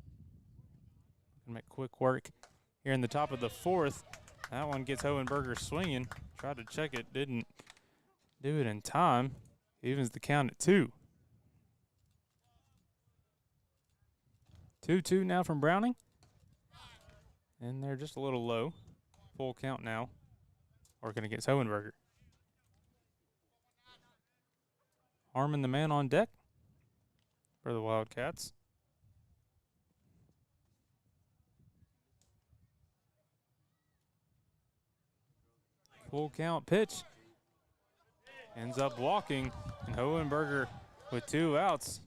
Gonna make quick work here in the top of the 4th. That one gets Hohenberger swinging. Tried to check it, didn't do it in time. Evens the count at 2. 2-2 now from Browning. And they're just a little low. Full count now. Working against Hohenberger. Harmon the man on deck for the Wildcats. Full count pitch. Ends up walking, and Hohenberger with 2 outs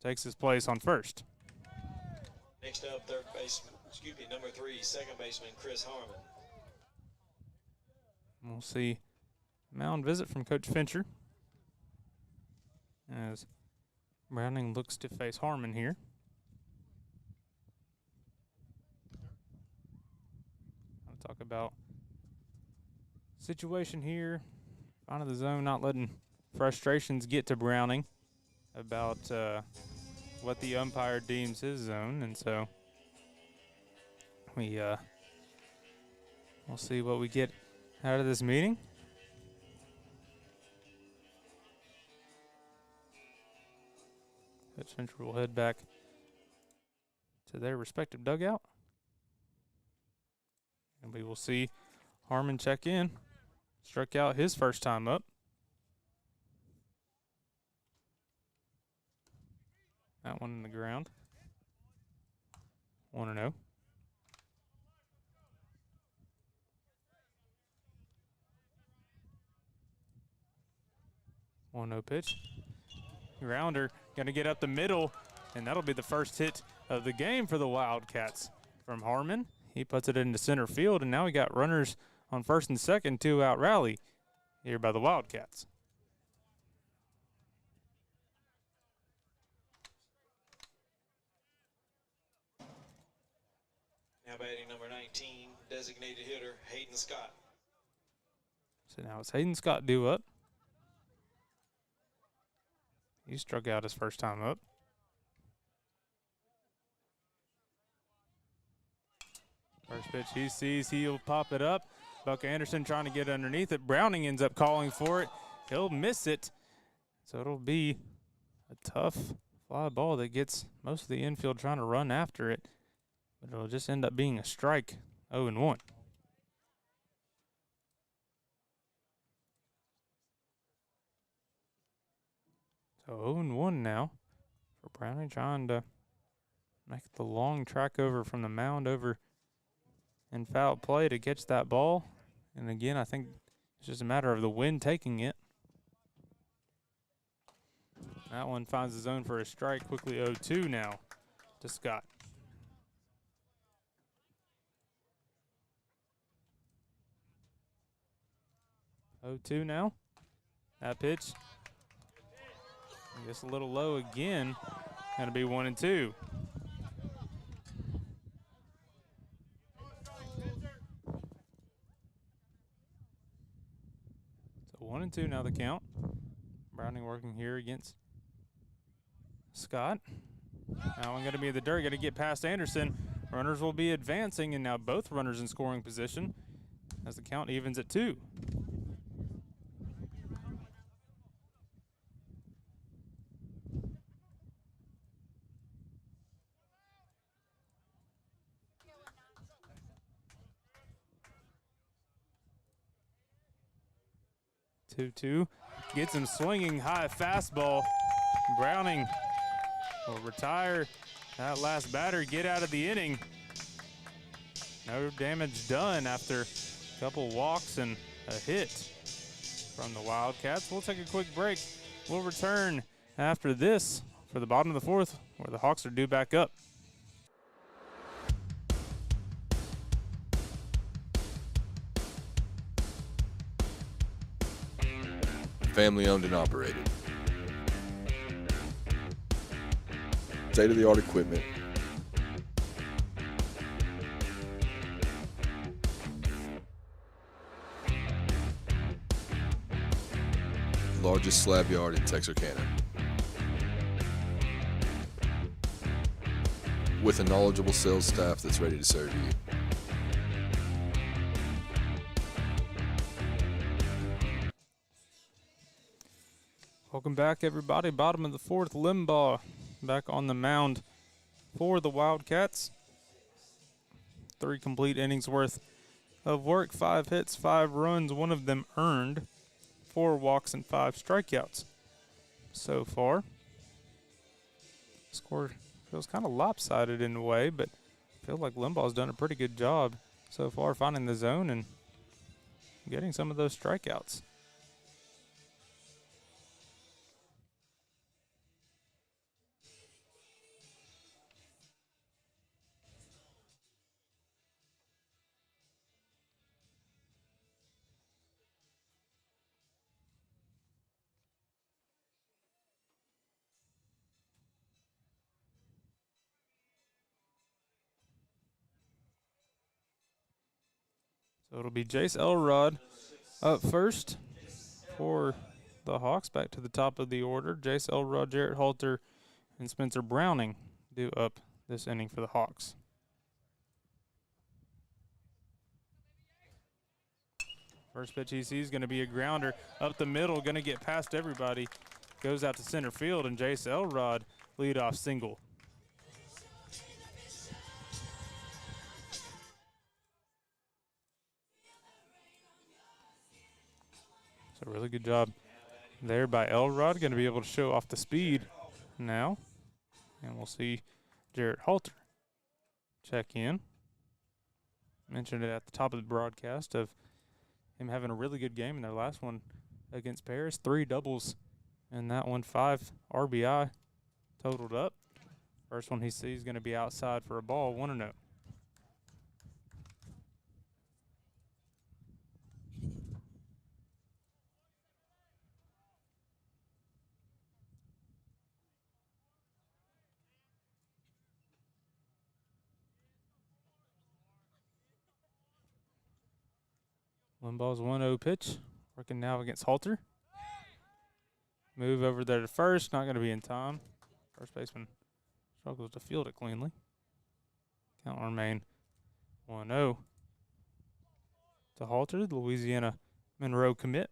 takes his place on first. Next up, third baseman, number 3, second baseman Chris Harmon. We'll see mound visit from Coach Fincher as Browning looks to face Harmon here. I'll talk about situation here. Out of the zone, not letting frustrations get to Browning about what the umpire deems his zone, and so we'll see what we get out of this meeting. Coach Fincher will head back to their respective dugout, and we will see Harmon check in. Struck out his first time up. That one in the ground. 1-0. 1-0 pitch. Grounder going to get up the middle, and that'll be the first hit of the game for the Wildcats from Harmon. He puts it into center field, and now we got runners on first and second, 2-out rally here by the Wildcats. Now batting number 19, designated hitter Hayden Scott. So now it's Hayden Scott due up. He struck out his first time up. First pitch he sees, he'll pop it up. Buck Anderson trying to get underneath it. Browning ends up calling for it. He'll miss it. So it'll be a tough fly ball that gets most of the infield trying to run after it. But it'll just end up being a strike, 0-1. So 0-1 now for Browning, trying to make the long track over from the mound over in foul play to catch that ball. And again, I think it's just a matter of the wind taking it. That one finds the zone for a strike, quickly 0-2 now to Scott. Oh, 2 now. That pitch, I guess a little low again. Going to be 1-2. So 1-2 now the count. Browning working here against Scott. Now I'm going to be in the dirt. Going to get past Anderson. Runners will be advancing, and now both runners in scoring position as the count evens at 2. 2-2. Gets him swinging high fastball. Browning will retire that last batter, get out of the inning. No damage done after a couple walks and a hit from the Wildcats. We'll take a quick break. We'll return after this for the bottom of the fourth, where the Hawks are due back up. Family owned and operated. State-of-the-art equipment. Largest slab yard in Texarkana. With a knowledgeable sales staff that's ready to serve you. Welcome back, everybody. Bottom of the fourth, Limbaugh back on the mound for the Wildcats. 3 complete innings worth of work, 5 hits, 5 runs, 1 of them earned, 4 walks and 5 strikeouts so far. Score feels kind of lopsided in a way, but I feel like Limbaugh's done a pretty good job so far finding the zone and getting some of those strikeouts. So it'll be Jace Elrod up first for the Hawks. Back to the top of the order. Jace Elrod, Jarrett Halter, and Spencer Browning due up this inning for the Hawks. First pitch he sees is going to be a grounder up the middle, going to get past everybody. Goes out to center field, and Jace Elrod leadoff single. So really good job there by Elrod. Going to be able to show off the speed now. And we'll see Jarrett Halter check in. Mentioned it at the top of the broadcast of him having a really good game in their last one against Paris. 3 doubles in that one, 5 RBI totaled up. First one he sees is going to be outside for a ball, 1-0. Limbaugh's 1-0 pitch, working now against Halter. Move over there to first, not going to be in time. First baseman struggles to field it cleanly. Count will remain 1-0 to Halter, the Louisiana Monroe commit.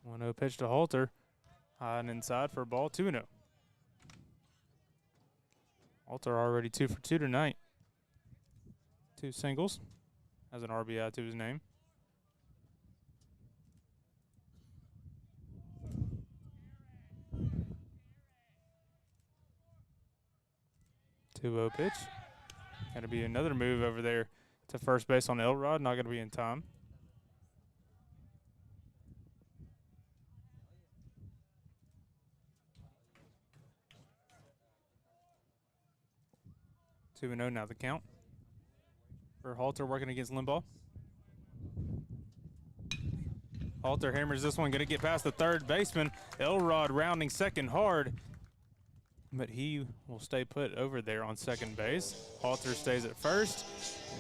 One 0 pitch to Halter. High and inside for a ball, 2-0. Halter already 2 for 2 tonight. 2 singles. Has an RBI to his name. Two 0 pitch. Going to be another move over there to first base on Elrod. Not going to be in time. Two 2-0 now the count for Halter working against Limbaugh. Halter hammers this one, going to get past the third baseman. Elrod rounding second hard, but he will stay put over there on second base. Halter stays at first,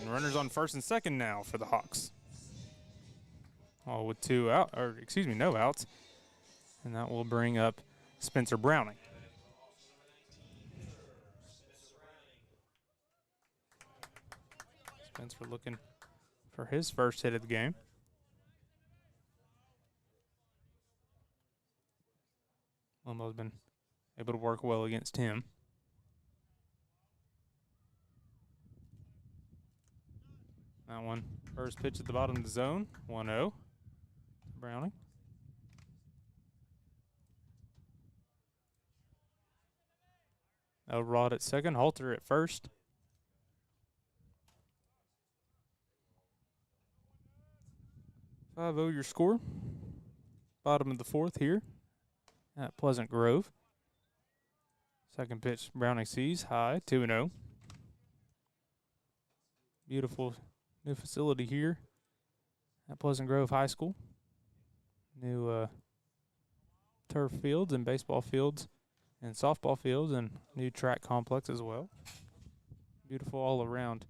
and runners on first and second now for the Hawks. All with no outs, and that will bring up Spencer Browning. Spencer looking for his first hit of the game. Limbaugh's been able to work well against him. That one, first pitch at the bottom of the zone, 1-0. Browning. Elrod at second, Halter at first. Your score. Bottom of the fourth here at Pleasant Grove. Second pitch, Browning sees high, 2-0. Beautiful new facility here at Pleasant Grove High School. New turf fields and baseball fields and softball fields and new track complex as well. Beautiful all around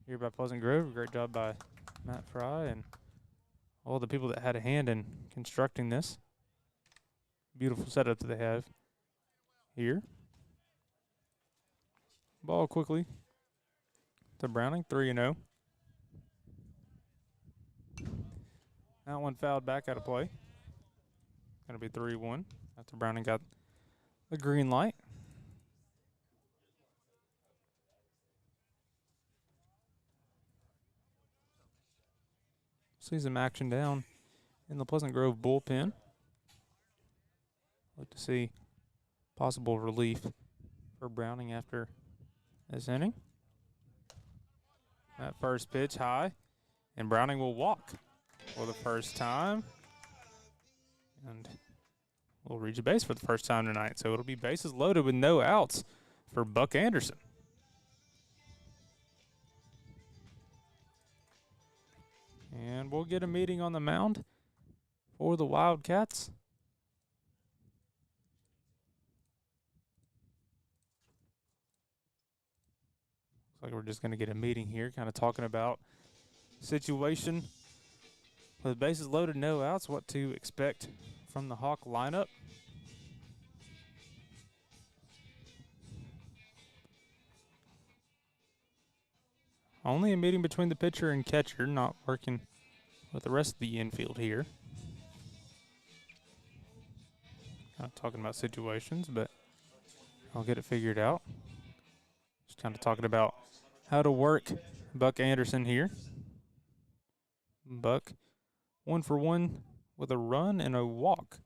here by Pleasant Grove. Great job by Matt Fry and all the people that had a hand in constructing this. Beautiful setup that they have here. Ball quickly to Browning, 3-0. That one fouled back out of play. Going to be 3-1 after Browning got the green light. See some action down in the Pleasant Grove bullpen. Look to see possible relief for Browning after this inning. That first pitch high, and Browning will walk for the first time. And will reach a base for the first time tonight. So it'll be bases loaded with no outs for Buck Anderson. And we'll get a meeting on the mound for the Wildcats. Looks like we're just going to get a meeting here, kind of talking about situation with bases loaded, no outs, what to expect from the Hawk lineup. Only a meeting between the pitcher and catcher, not working with the rest of the infield here. Kind of talking about situations, but I'll get it figured out. Just kind of talking about how to work Buck Anderson here. Buck 1 for 1 with a run and a walk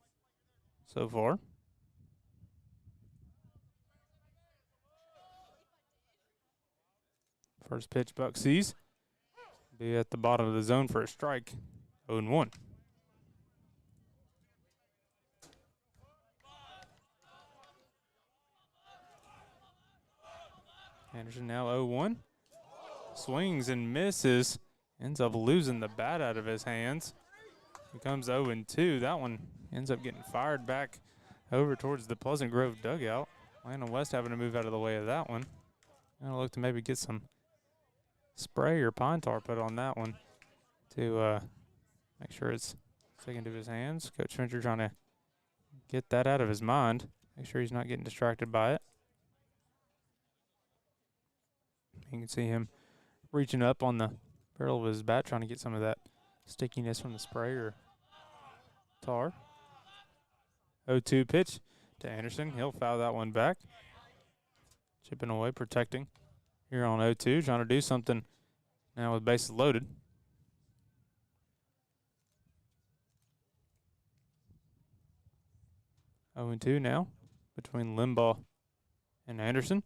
so far. First pitch Buck sees. Be at the bottom of the zone for a strike. 0-1. Anderson now 0-1. Swings and misses. Ends up losing the bat out of his hands. Becomes 0-2. That one ends up getting fired back over towards the Pleasant Grove dugout. Landon West having to move out of the way of that one. Gonna look to maybe get some spray or pine tar put on that one to make sure it's taken to his hands. Coach Fincher trying to get that out of his mind. Make sure he's not getting distracted by it. You can see him reaching up on the barrel of his bat, trying to get some of that stickiness from the spray or tar. 0-2 pitch to Anderson. He'll foul that one back. Chipping away, protecting here on 0-2. Trying to do something now with bases loaded. Oh and 2 now between Limbaugh and Anderson.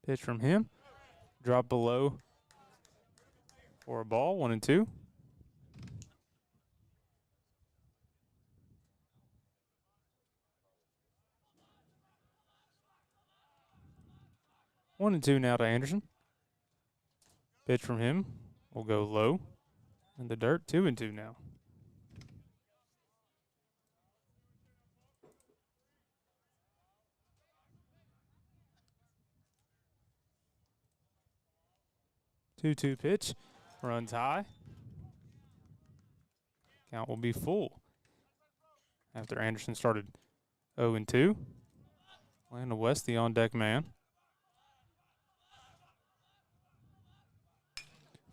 Pitch from him. Drop below for a ball. 1-2. One and two now to Anderson. Pitch from him will go low in the dirt. 2-2 now. Two pitch, runs high. Count will be full after Anderson started 0-2. Landon West, the on-deck man.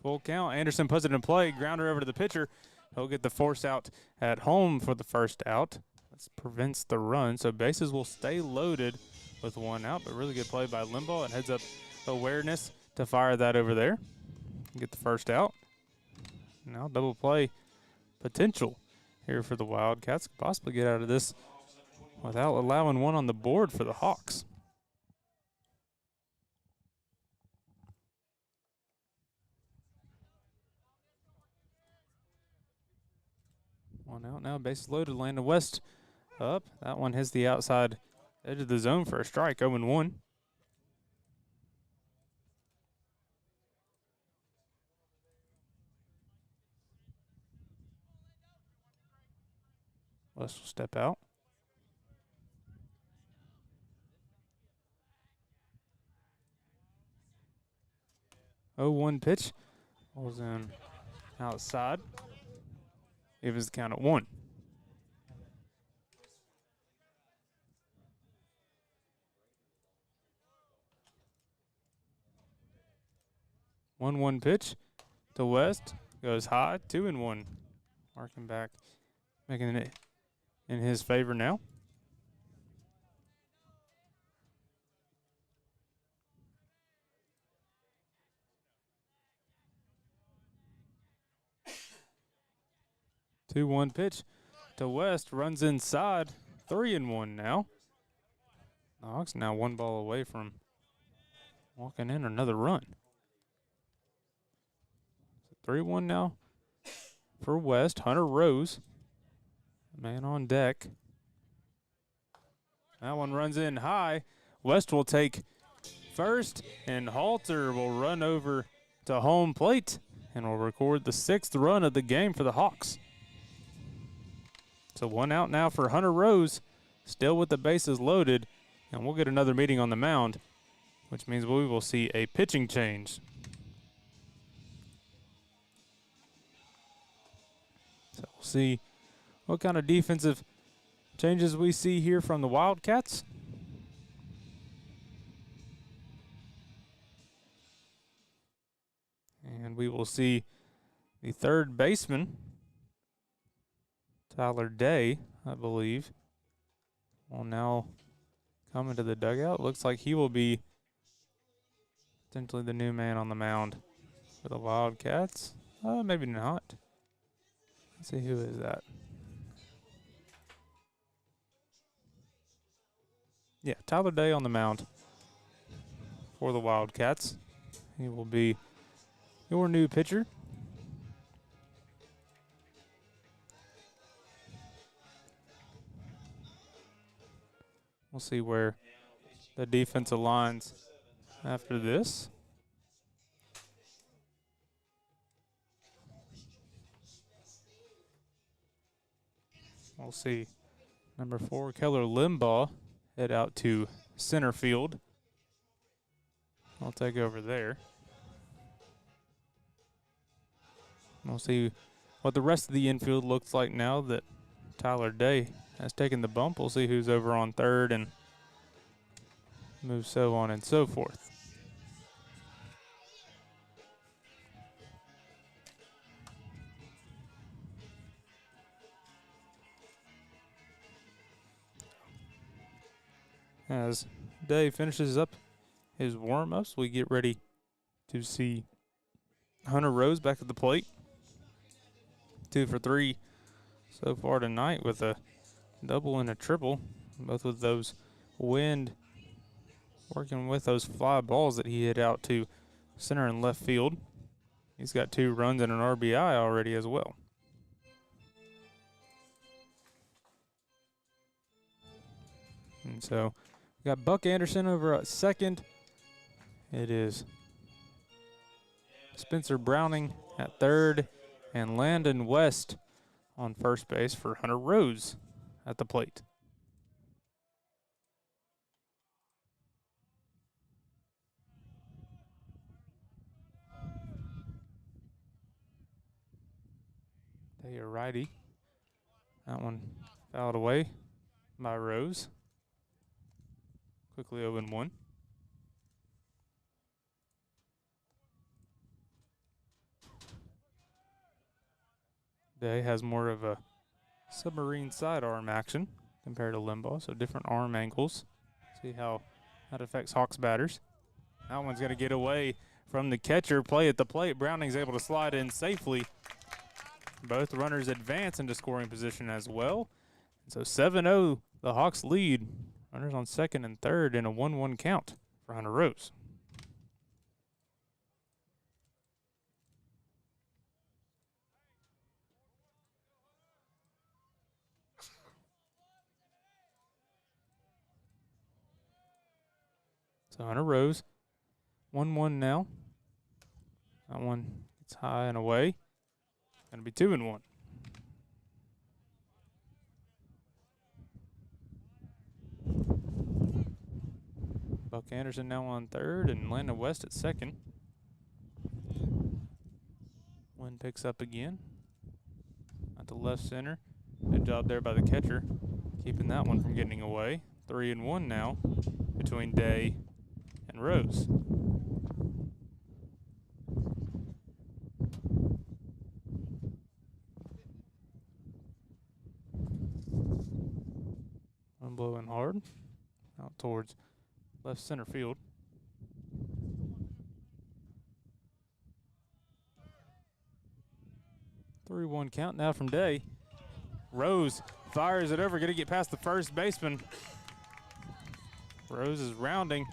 Full count. Anderson puts it in play. Grounder over to the pitcher. He'll get the force out at home for the first out. This prevents the run, so bases will stay loaded with one out, but really good play by Limbaugh and heads up awareness to fire that over there. Get the first out. Now double play potential here for the Wildcats. Could possibly get out of this without allowing one on the board for the Hawks. One out now, bases loaded. Landon West up. That one hits the outside edge of the zone for a strike, 0-1. West will step out. Oh, 1 pitch. Pulls in outside. Evens the count at 1. One pitch to West. Goes high, 2-1. Marking back, making it in his favor now. Two-one pitch to West, runs inside, 3-1 now. The Hawks now 1 ball away from walking in another run. 3-1 now for West. Hunter Rose, man on deck. That one runs in high. West will take first, and Halter will run over to home plate and will record the 6th run of the game for the Hawks. So 1 out now for Hunter Rose, still with the bases loaded, and we'll get another meeting on the mound, which means we will see a pitching change. So we'll see what kind of defensive changes we see here from the Wildcats. And we will see the third baseman, Tyler Day, I believe, will now come into the dugout. Looks like he will be potentially the new man on the mound for the Wildcats. Maybe not. Let's see, who is that? Yeah, Tyler Day on the mound for the Wildcats. He will be your new pitcher. We'll see where the defense aligns after this. We'll see number 4, Keller Limbaugh, head out to center field. I'll take over there. We'll see what the rest of the infield looks like now that Tyler Day has taken the bump. We'll see who's over on third and move so on and so forth. As Day finishes up his warm-ups, we get ready to see Hunter Rose back at the plate. 2 for 3 so far tonight with a double and a triple, both with those wind working with those fly balls that he hit out to center and left field. He's got 2 runs and an RBI already as well. And so we got Buck Anderson over at second. It is Spencer Browning at third and Landon West on first base for Hunter Rose at the plate. They are righty. That one fouled away by Rose. Quickly 0-1. Day has more of a submarine sidearm action compared to Limbaugh, so different arm angles. See how that affects Hawks batters. That one's going to get away from the catcher. Play at the plate. Browning's able to slide in safely. Both runners advance into scoring position as well. So 7-0, the Hawks lead. Runners on second and third in a 1-1 count for Hunter Rose. So Hunter Rose, 1-1 now. That one gets high and away. Going to be 2-1. Buck Anderson now on third and Landon West at second. Wind picks up again at the left center. Good job there by the catcher, keeping that one from getting away. 3-1 now between Day and Rose. One blowing hard out towards left center field. Three 3-1 count now from Day. Rose fires it over, going to get past the first baseman. Rose is rounding.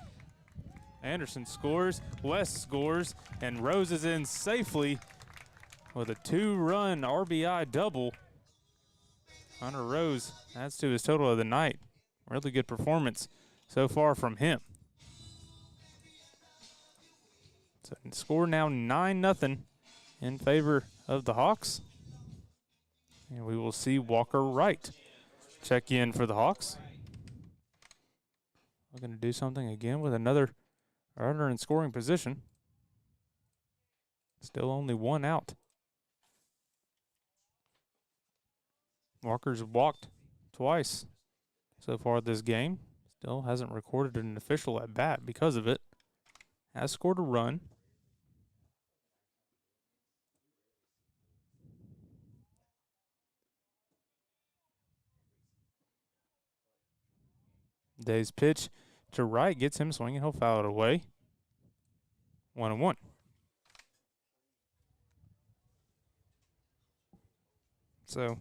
Anderson scores, West scores, and Rose is in safely with a 2-run RBI double. Hunter Rose adds to his total of the night. Really good performance so far from him. So score now 9-0 in favor of the Hawks. And we will see Walker Wright check in for the Hawks. We're going to do something again with another runner in scoring position. Still only one out. Walker's walked twice so far this game. Still hasn't recorded an official at bat because of it. Has scored a run. Day's pitch to Wright gets him swinging. He'll foul it away. 1-1. So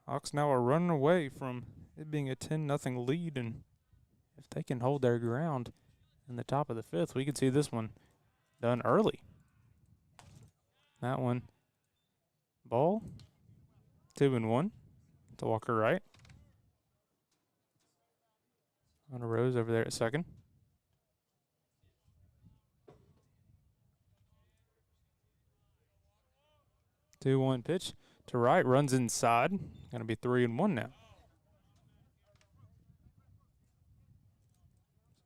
Hawks now are running away from it being a 10-0 lead, and if they can hold their ground in the top of the fifth, we could see this one done early. That one, ball, 2-1 to Walker Wright. Hunter Rose over there at second. 2-1 pitch to Wright, runs inside. Going to be 3-1 now.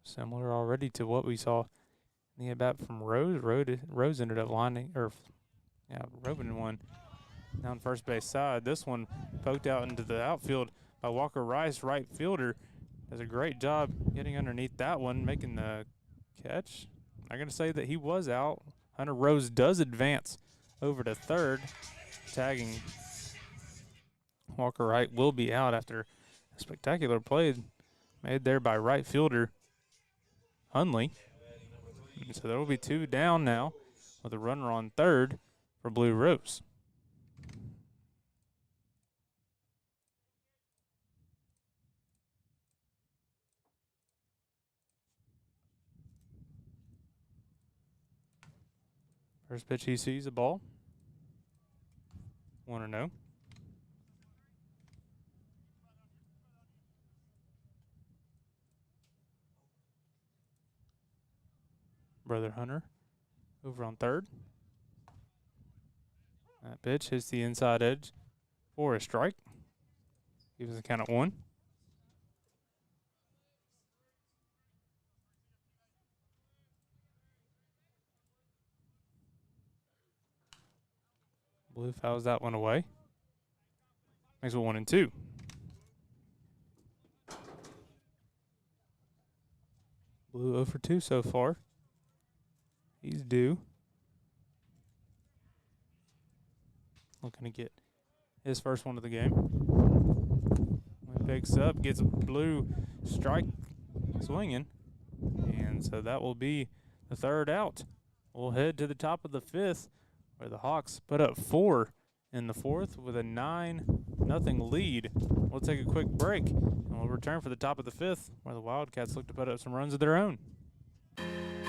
Similar already to what we saw in the at-bat from Rose. Rose ended up roving one down first base side. This one poked out into the outfield by Walker Rice, right fielder. Does a great job getting underneath that one, making the catch. I'm going to say that he was out. Hunter Rose does advance over to third. Tagging Walker Wright will be out after a spectacular play made there by right fielder Hunley. And so there will be two down now with a runner on third for Blue Rose. First pitch he sees a ball. 1-0. Brother Hunter over on third. That pitch hits the inside edge for a strike. Gives us a count at 1. Blue fouls that one away. Makes it 1-2. Blue 0 for 2 so far. He's due. looking to get his first one of the game. He picks up, gets a blue strike swinging, and so that will be the third out. We'll head to the top of the fifth, where the Hawks put up 4 in the fourth with a 9-0 lead. We'll take a quick break, and we'll return for the top of the fifth, where the Wildcats look to put up some runs of their own.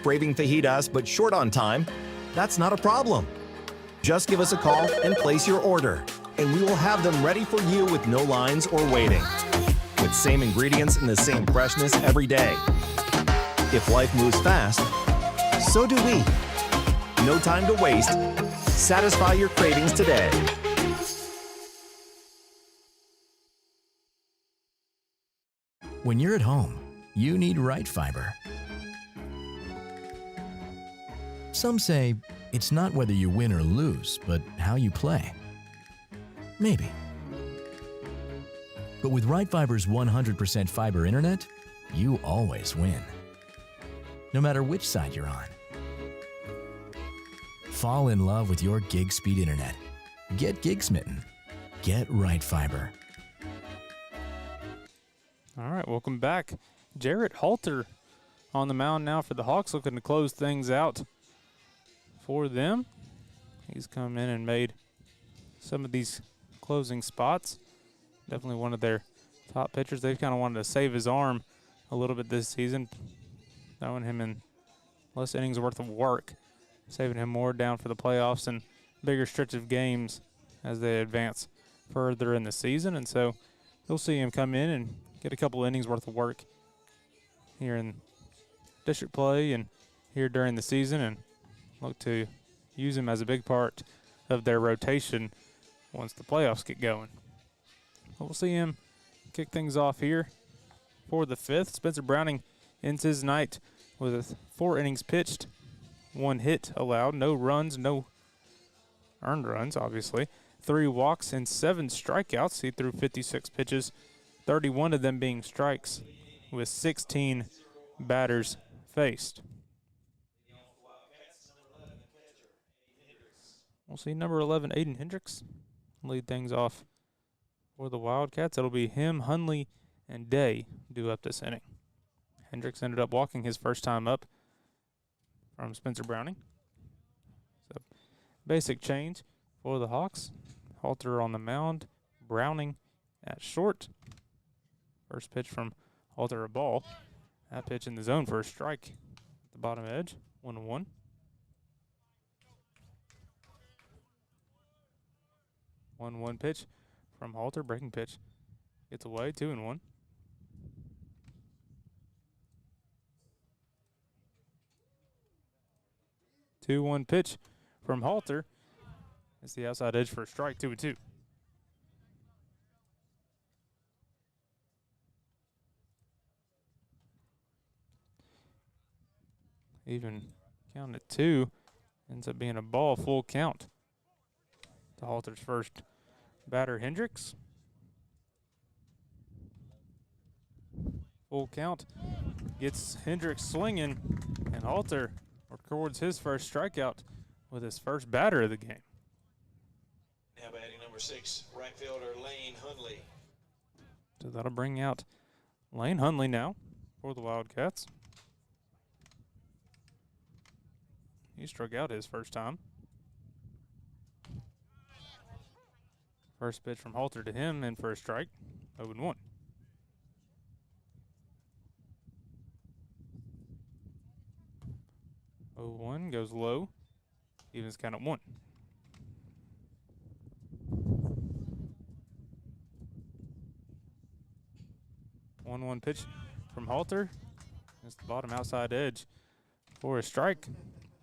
Craving fajitas but short on time? That's not a problem. Just give us a call and place your order, and we will have them ready for you with no lines or waiting. With same ingredients and the same freshness every day. If life moves fast, so do we. No time to waste. Satisfy your cravings today. When you're at home, you need right fiber. Some say it's not whether you win or lose, but how you play. Maybe. But with Right Fiber's 100% fiber internet, you always win. No matter which side you're on. Fall in love with your gig speed internet. Get gig smitten. Get Right Fiber. All right, welcome back. Jarrett Halter on the mound now for the Hawks, looking to close things out for them. He's come in and made some of these closing spots. Definitely one of their top pitchers. They've kind of wanted to save his arm a little bit this season, throwing him in less innings worth of work, saving him more down for the playoffs and bigger stretch of games as they advance further in the season. And so you'll see him come in and get a couple innings worth of work here in district play and here during the season, and look to use him as a big part of their rotation once the playoffs get going. We'll see him kick things off here for the fifth. Spencer Browning ends his night with 4 innings pitched, 1 hit allowed, no runs, no earned runs, obviously. 3 walks and 7 strikeouts. He threw 56 pitches, 31 of them being strikes, with 16 batters faced. We'll see number 11, Aiden Hendricks, lead things off for the Wildcats. It'll be him, Hunley, and Day due up this inning. Hendricks ended up walking his first time up from Spencer Browning. So basic change for the Hawks. Halter on the mound, Browning at short. First pitch from Halter, a ball. That pitch in the zone for a strike at the bottom edge, 1-1. 1-1 pitch from Halter, breaking pitch. Gets away, 2-1. 2-1 pitch from Halter. It's the outside edge for a strike, 2-2. Even count at 2. Ends up being a ball, full count to Halter's first batter, Hendricks. Full count. Gets Hendricks swinging, and Halter records his first strikeout with his first batter of the game. Now batting number 6, right fielder Lane Hunley. So that'll bring out Lane Hunley now for the Wildcats. He struck out his first time. First pitch from Halter to him, in for a strike, 0-1. Goes low, evens count at 1. One pitch from Halter. It's the bottom outside edge for a strike,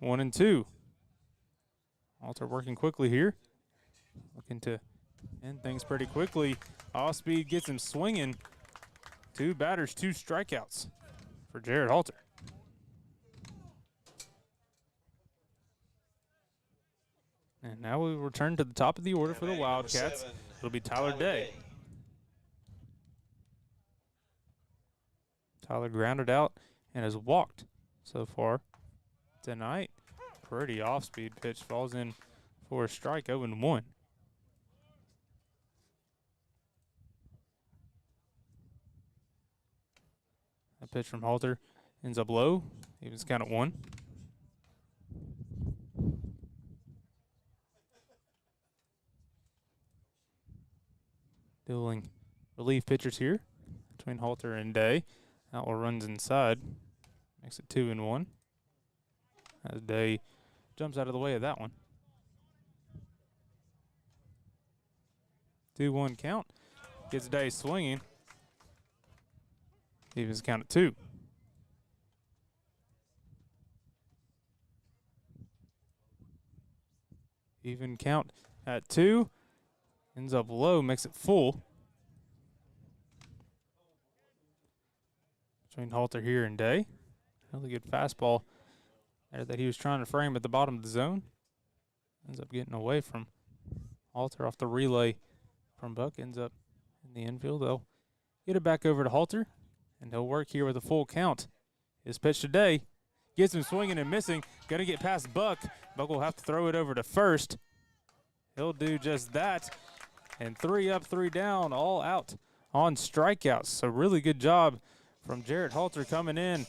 1-2. Halter working quickly here, looking to end things pretty quickly. Off speed gets him swinging. 2 batters, 2 strikeouts for Jared Halter. And now we return to the top of the order for the Wildcats. It'll be Tyler Day. Tyler grounded out and has walked so far tonight. Pretty off-speed pitch, falls in for a strike, 0-1. pitch from Halter ends up low. Evens count at 1. Dueling relief pitchers here between Halter and Day. Outlaw runs inside. Makes it 2-1. As Day jumps out of the way of that one. 2-1 count. Gets Day swinging. Evens count at 2. Even count at 2. Ends up low, makes it full. Between Halter here and Day. Really good fastball there that he was trying to frame at the bottom of the zone. Ends up getting away from Halter off the relay from Buck. Ends up in the infield. They'll get it back over to Halter, and he'll work here with a full count. His pitch today gets him swinging and missing. Got to get past Buck. Buck will have to throw it over to first. He'll do just that. And 3 up, 3 down, all out on strikeouts. So really good job from Jarrett Halter coming in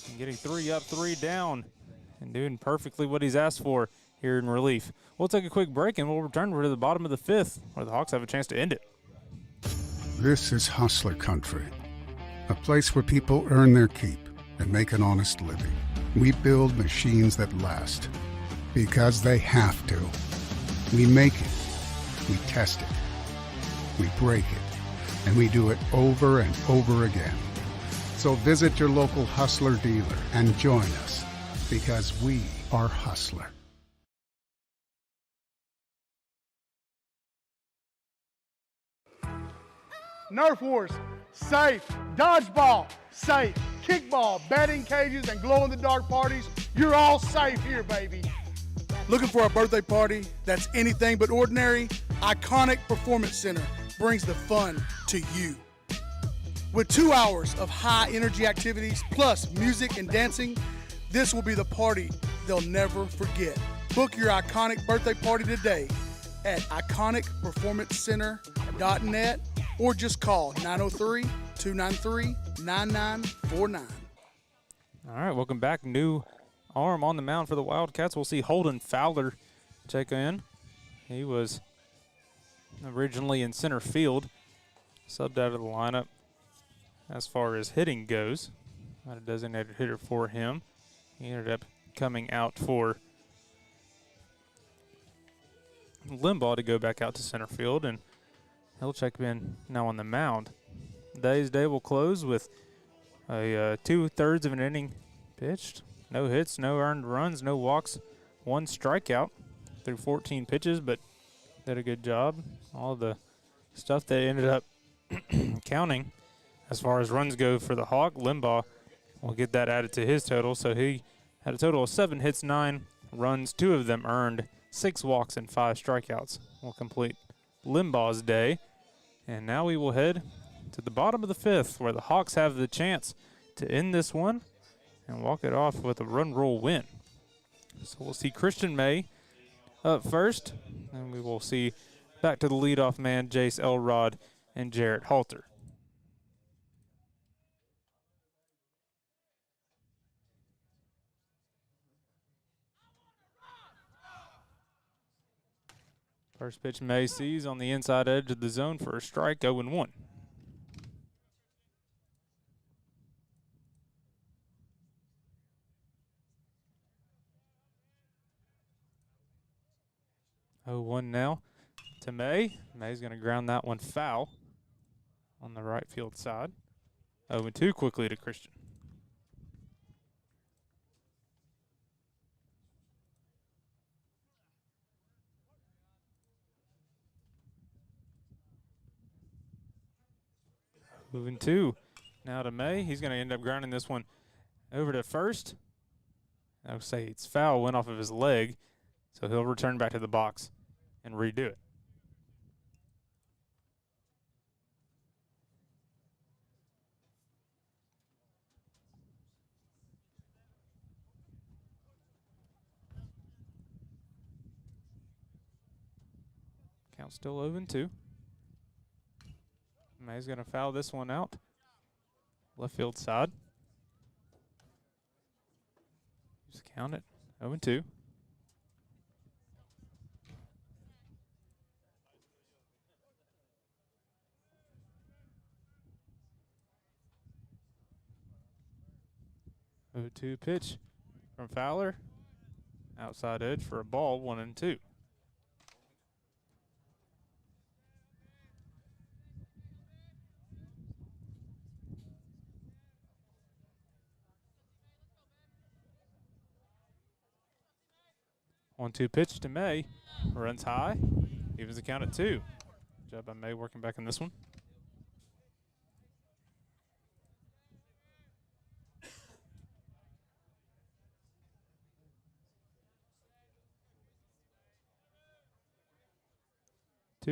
and getting 3 up, 3 down and doing perfectly what he's asked for here in relief. We'll take a quick break and we'll return to the bottom of the 5th where the Hawks have a chance to end it. This is Hustler Country, a place where people earn their keep and make an honest living. We build machines that last because they have to. We make it, we test it, we break it, and we do it over and over again. So visit your local Hustler dealer and join us because we are Hustler. Nerf Wars, safe. Dodgeball, safe. Kickball, batting cages, and glow-in-the-dark parties, you're all safe here, baby. Looking for a birthday party that's anything but ordinary? Iconic Performance Center brings the fun to you. With 2 hours of high-energy activities, plus music and dancing, this will be the party they'll never forget. Book your iconic birthday party today at iconicperformancecenter.net or just call 903-293-9949. All right, welcome back. New arm on the mound for the Wildcats. We'll see Holden Fowler check in. He was originally in center field, subbed out of the lineup as far as hitting goes. Not a designated hitter for him. He ended up coming out for Limbaugh to go back out to center field, and he'll check in now on the mound. Day's day will close with a 2/3 of an inning pitched. No hits, no earned runs, no walks, 1 strikeout through 14 pitches, but did a good job. All the stuff that ended up counting as far as runs go for the Hawk, Limbaugh will get that added to his total. So he had a total of 7 hits, 9 runs, 2 of them earned, 6 walks, and 5 strikeouts. Will complete Limbaugh's day. And now we will head to the bottom of the 5th where the Hawks have the chance to end this one and walk it off with a run roll win. So we'll see Christian May up first, and we will see back to the leadoff man, Jace Elrod and Jarrett Halter. First pitch May sees on the inside edge of the zone for a strike, 0-1. Oh, 1 now to May. May's going to ground that one foul on the right field side. 0-2 quickly to Christian. Moving 2 now to May. He's going to end up grounding this one over to first. I would say it's foul, went off of his leg. So he'll return back to the box and redo it. Count still 0-2. May's going to foul this one out. Left field side. Count it. 0-2. Oh, 2 pitch from Fowler. Outside edge for a ball, 1-2. One-two pitch to May. Runs high. Evens the count at 2. Good job by May working back in this one.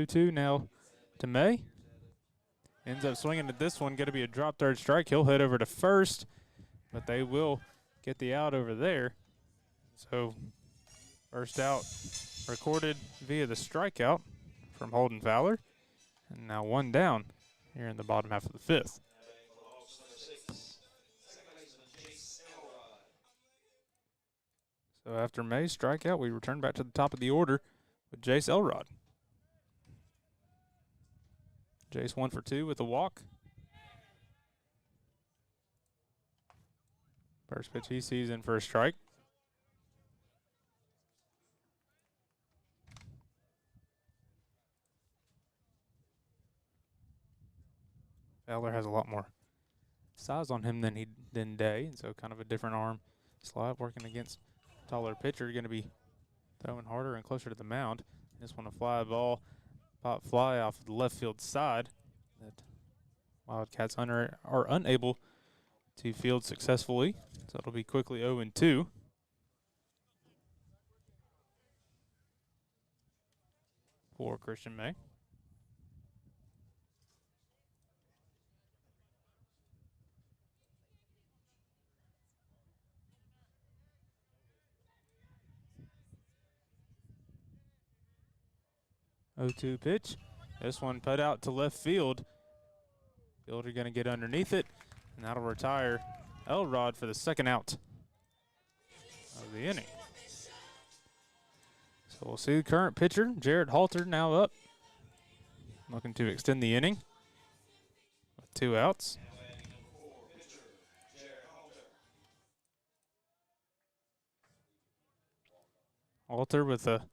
Two now to May. Ends up swinging at this one. Going to be a drop third strike. He'll head over to first, but they will get the out over there. So first out recorded via the strikeout from Holden Fowler. And now one down here in the bottom half of the 5th. So after May's strikeout, we return back to the top of the order with Jace Elrod. Jace 1 for 2 with a walk. First pitch he sees in for a strike. Fowler has a lot more size on him than Day, and so kind of a different arm slot working against taller pitcher. Going to be throwing harder and closer to the mound. This one a fly ball, pop fly off the left field side that Wildcats are unable to field successfully. So it'll be quickly 0-2. For Christian May. Oh-2 pitch. This one put out to left field. Fielder going to get underneath it, and that'll retire Elrod for the second out of the inning. So we'll see the current pitcher, Jared Halter, now up. Looking to extend the inning with 2 outs. Halter with a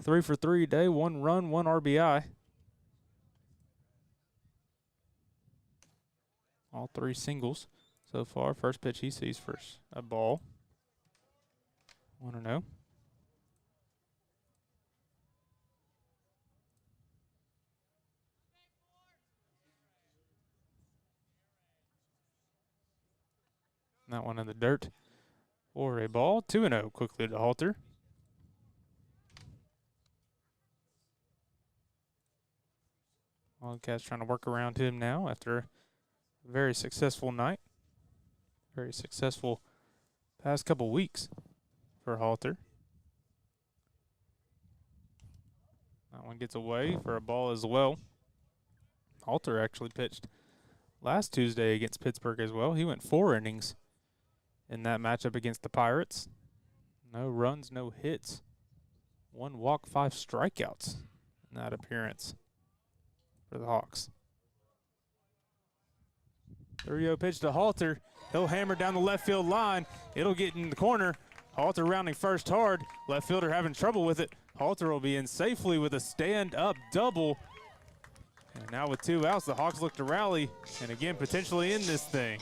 3 for 3 day, 1 run, 1 RBI. All 3 singles so far. First pitch he sees for a ball. 1-0. That one in the dirt for a ball. 2-0 quickly to Halter. Wildcats trying to work around him now after a very successful night. Very successful past couple weeks for Halter. That one gets away for a ball as well. Halter actually pitched last Tuesday against Pittsburgh as well. He went 4 innings in that matchup against the Pirates. No runs, no hits. 1 walk, 5 strikeouts in that appearance for the Hawks. 3-0 pitch to Halter. He'll hammer down the left field line. It'll get in the corner. Halter rounding first hard. Left fielder having trouble with it. Halter will be in safely with a stand-up double. And now with 2 outs, the Hawks look to rally and again potentially end this thing.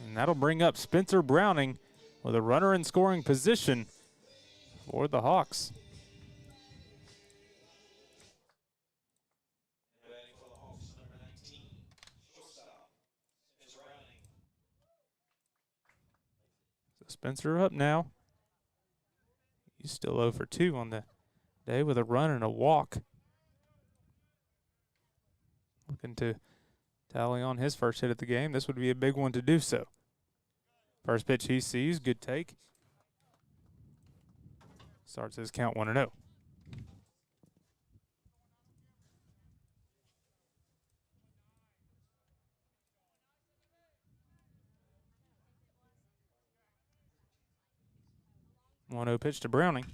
And that'll bring up Spencer Browning with a runner in scoring position for the Hawks. So Spencer up now. He's still 0 for 2 on the day with a run and a walk. Looking to tally on his first hit of the game. This would be a big one to do so. First pitch he sees, good take. Starts his count 1-0. 1-0 pitch to Browning.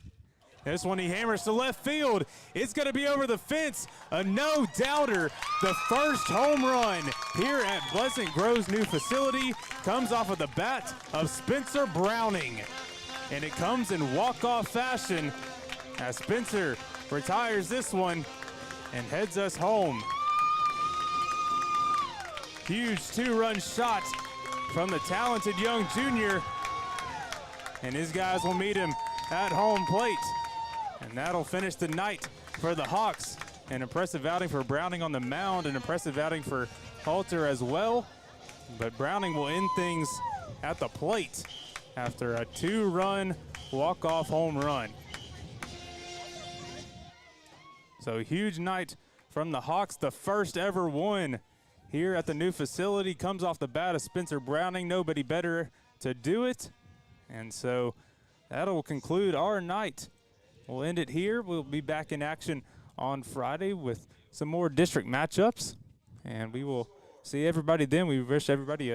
This one he hammers to left field. It's going to be over the fence. A no-doubter. The first home run here at Pleasant Grove's new facility comes off of the bat of Spencer Browning. And it comes in walk-off fashion as Spencer retires this one and heads us home. Huge 2-run shot from the talented young junior. And his guys will meet him at home plate. And that'll finish the night for the Hawks. An impressive outing for Browning on the mound, an impressive outing for Halter as well. But Browning will end things at the plate after a 2-run walk-off home run. So huge night from the Hawks, the first ever win here at the new facility. Comes off the bat of Spencer Browning, nobody better to do it. And so that'll conclude our night. We'll end it here. We'll be back in action on Friday with some more district matchups. And we will see everybody then. We wish everybody a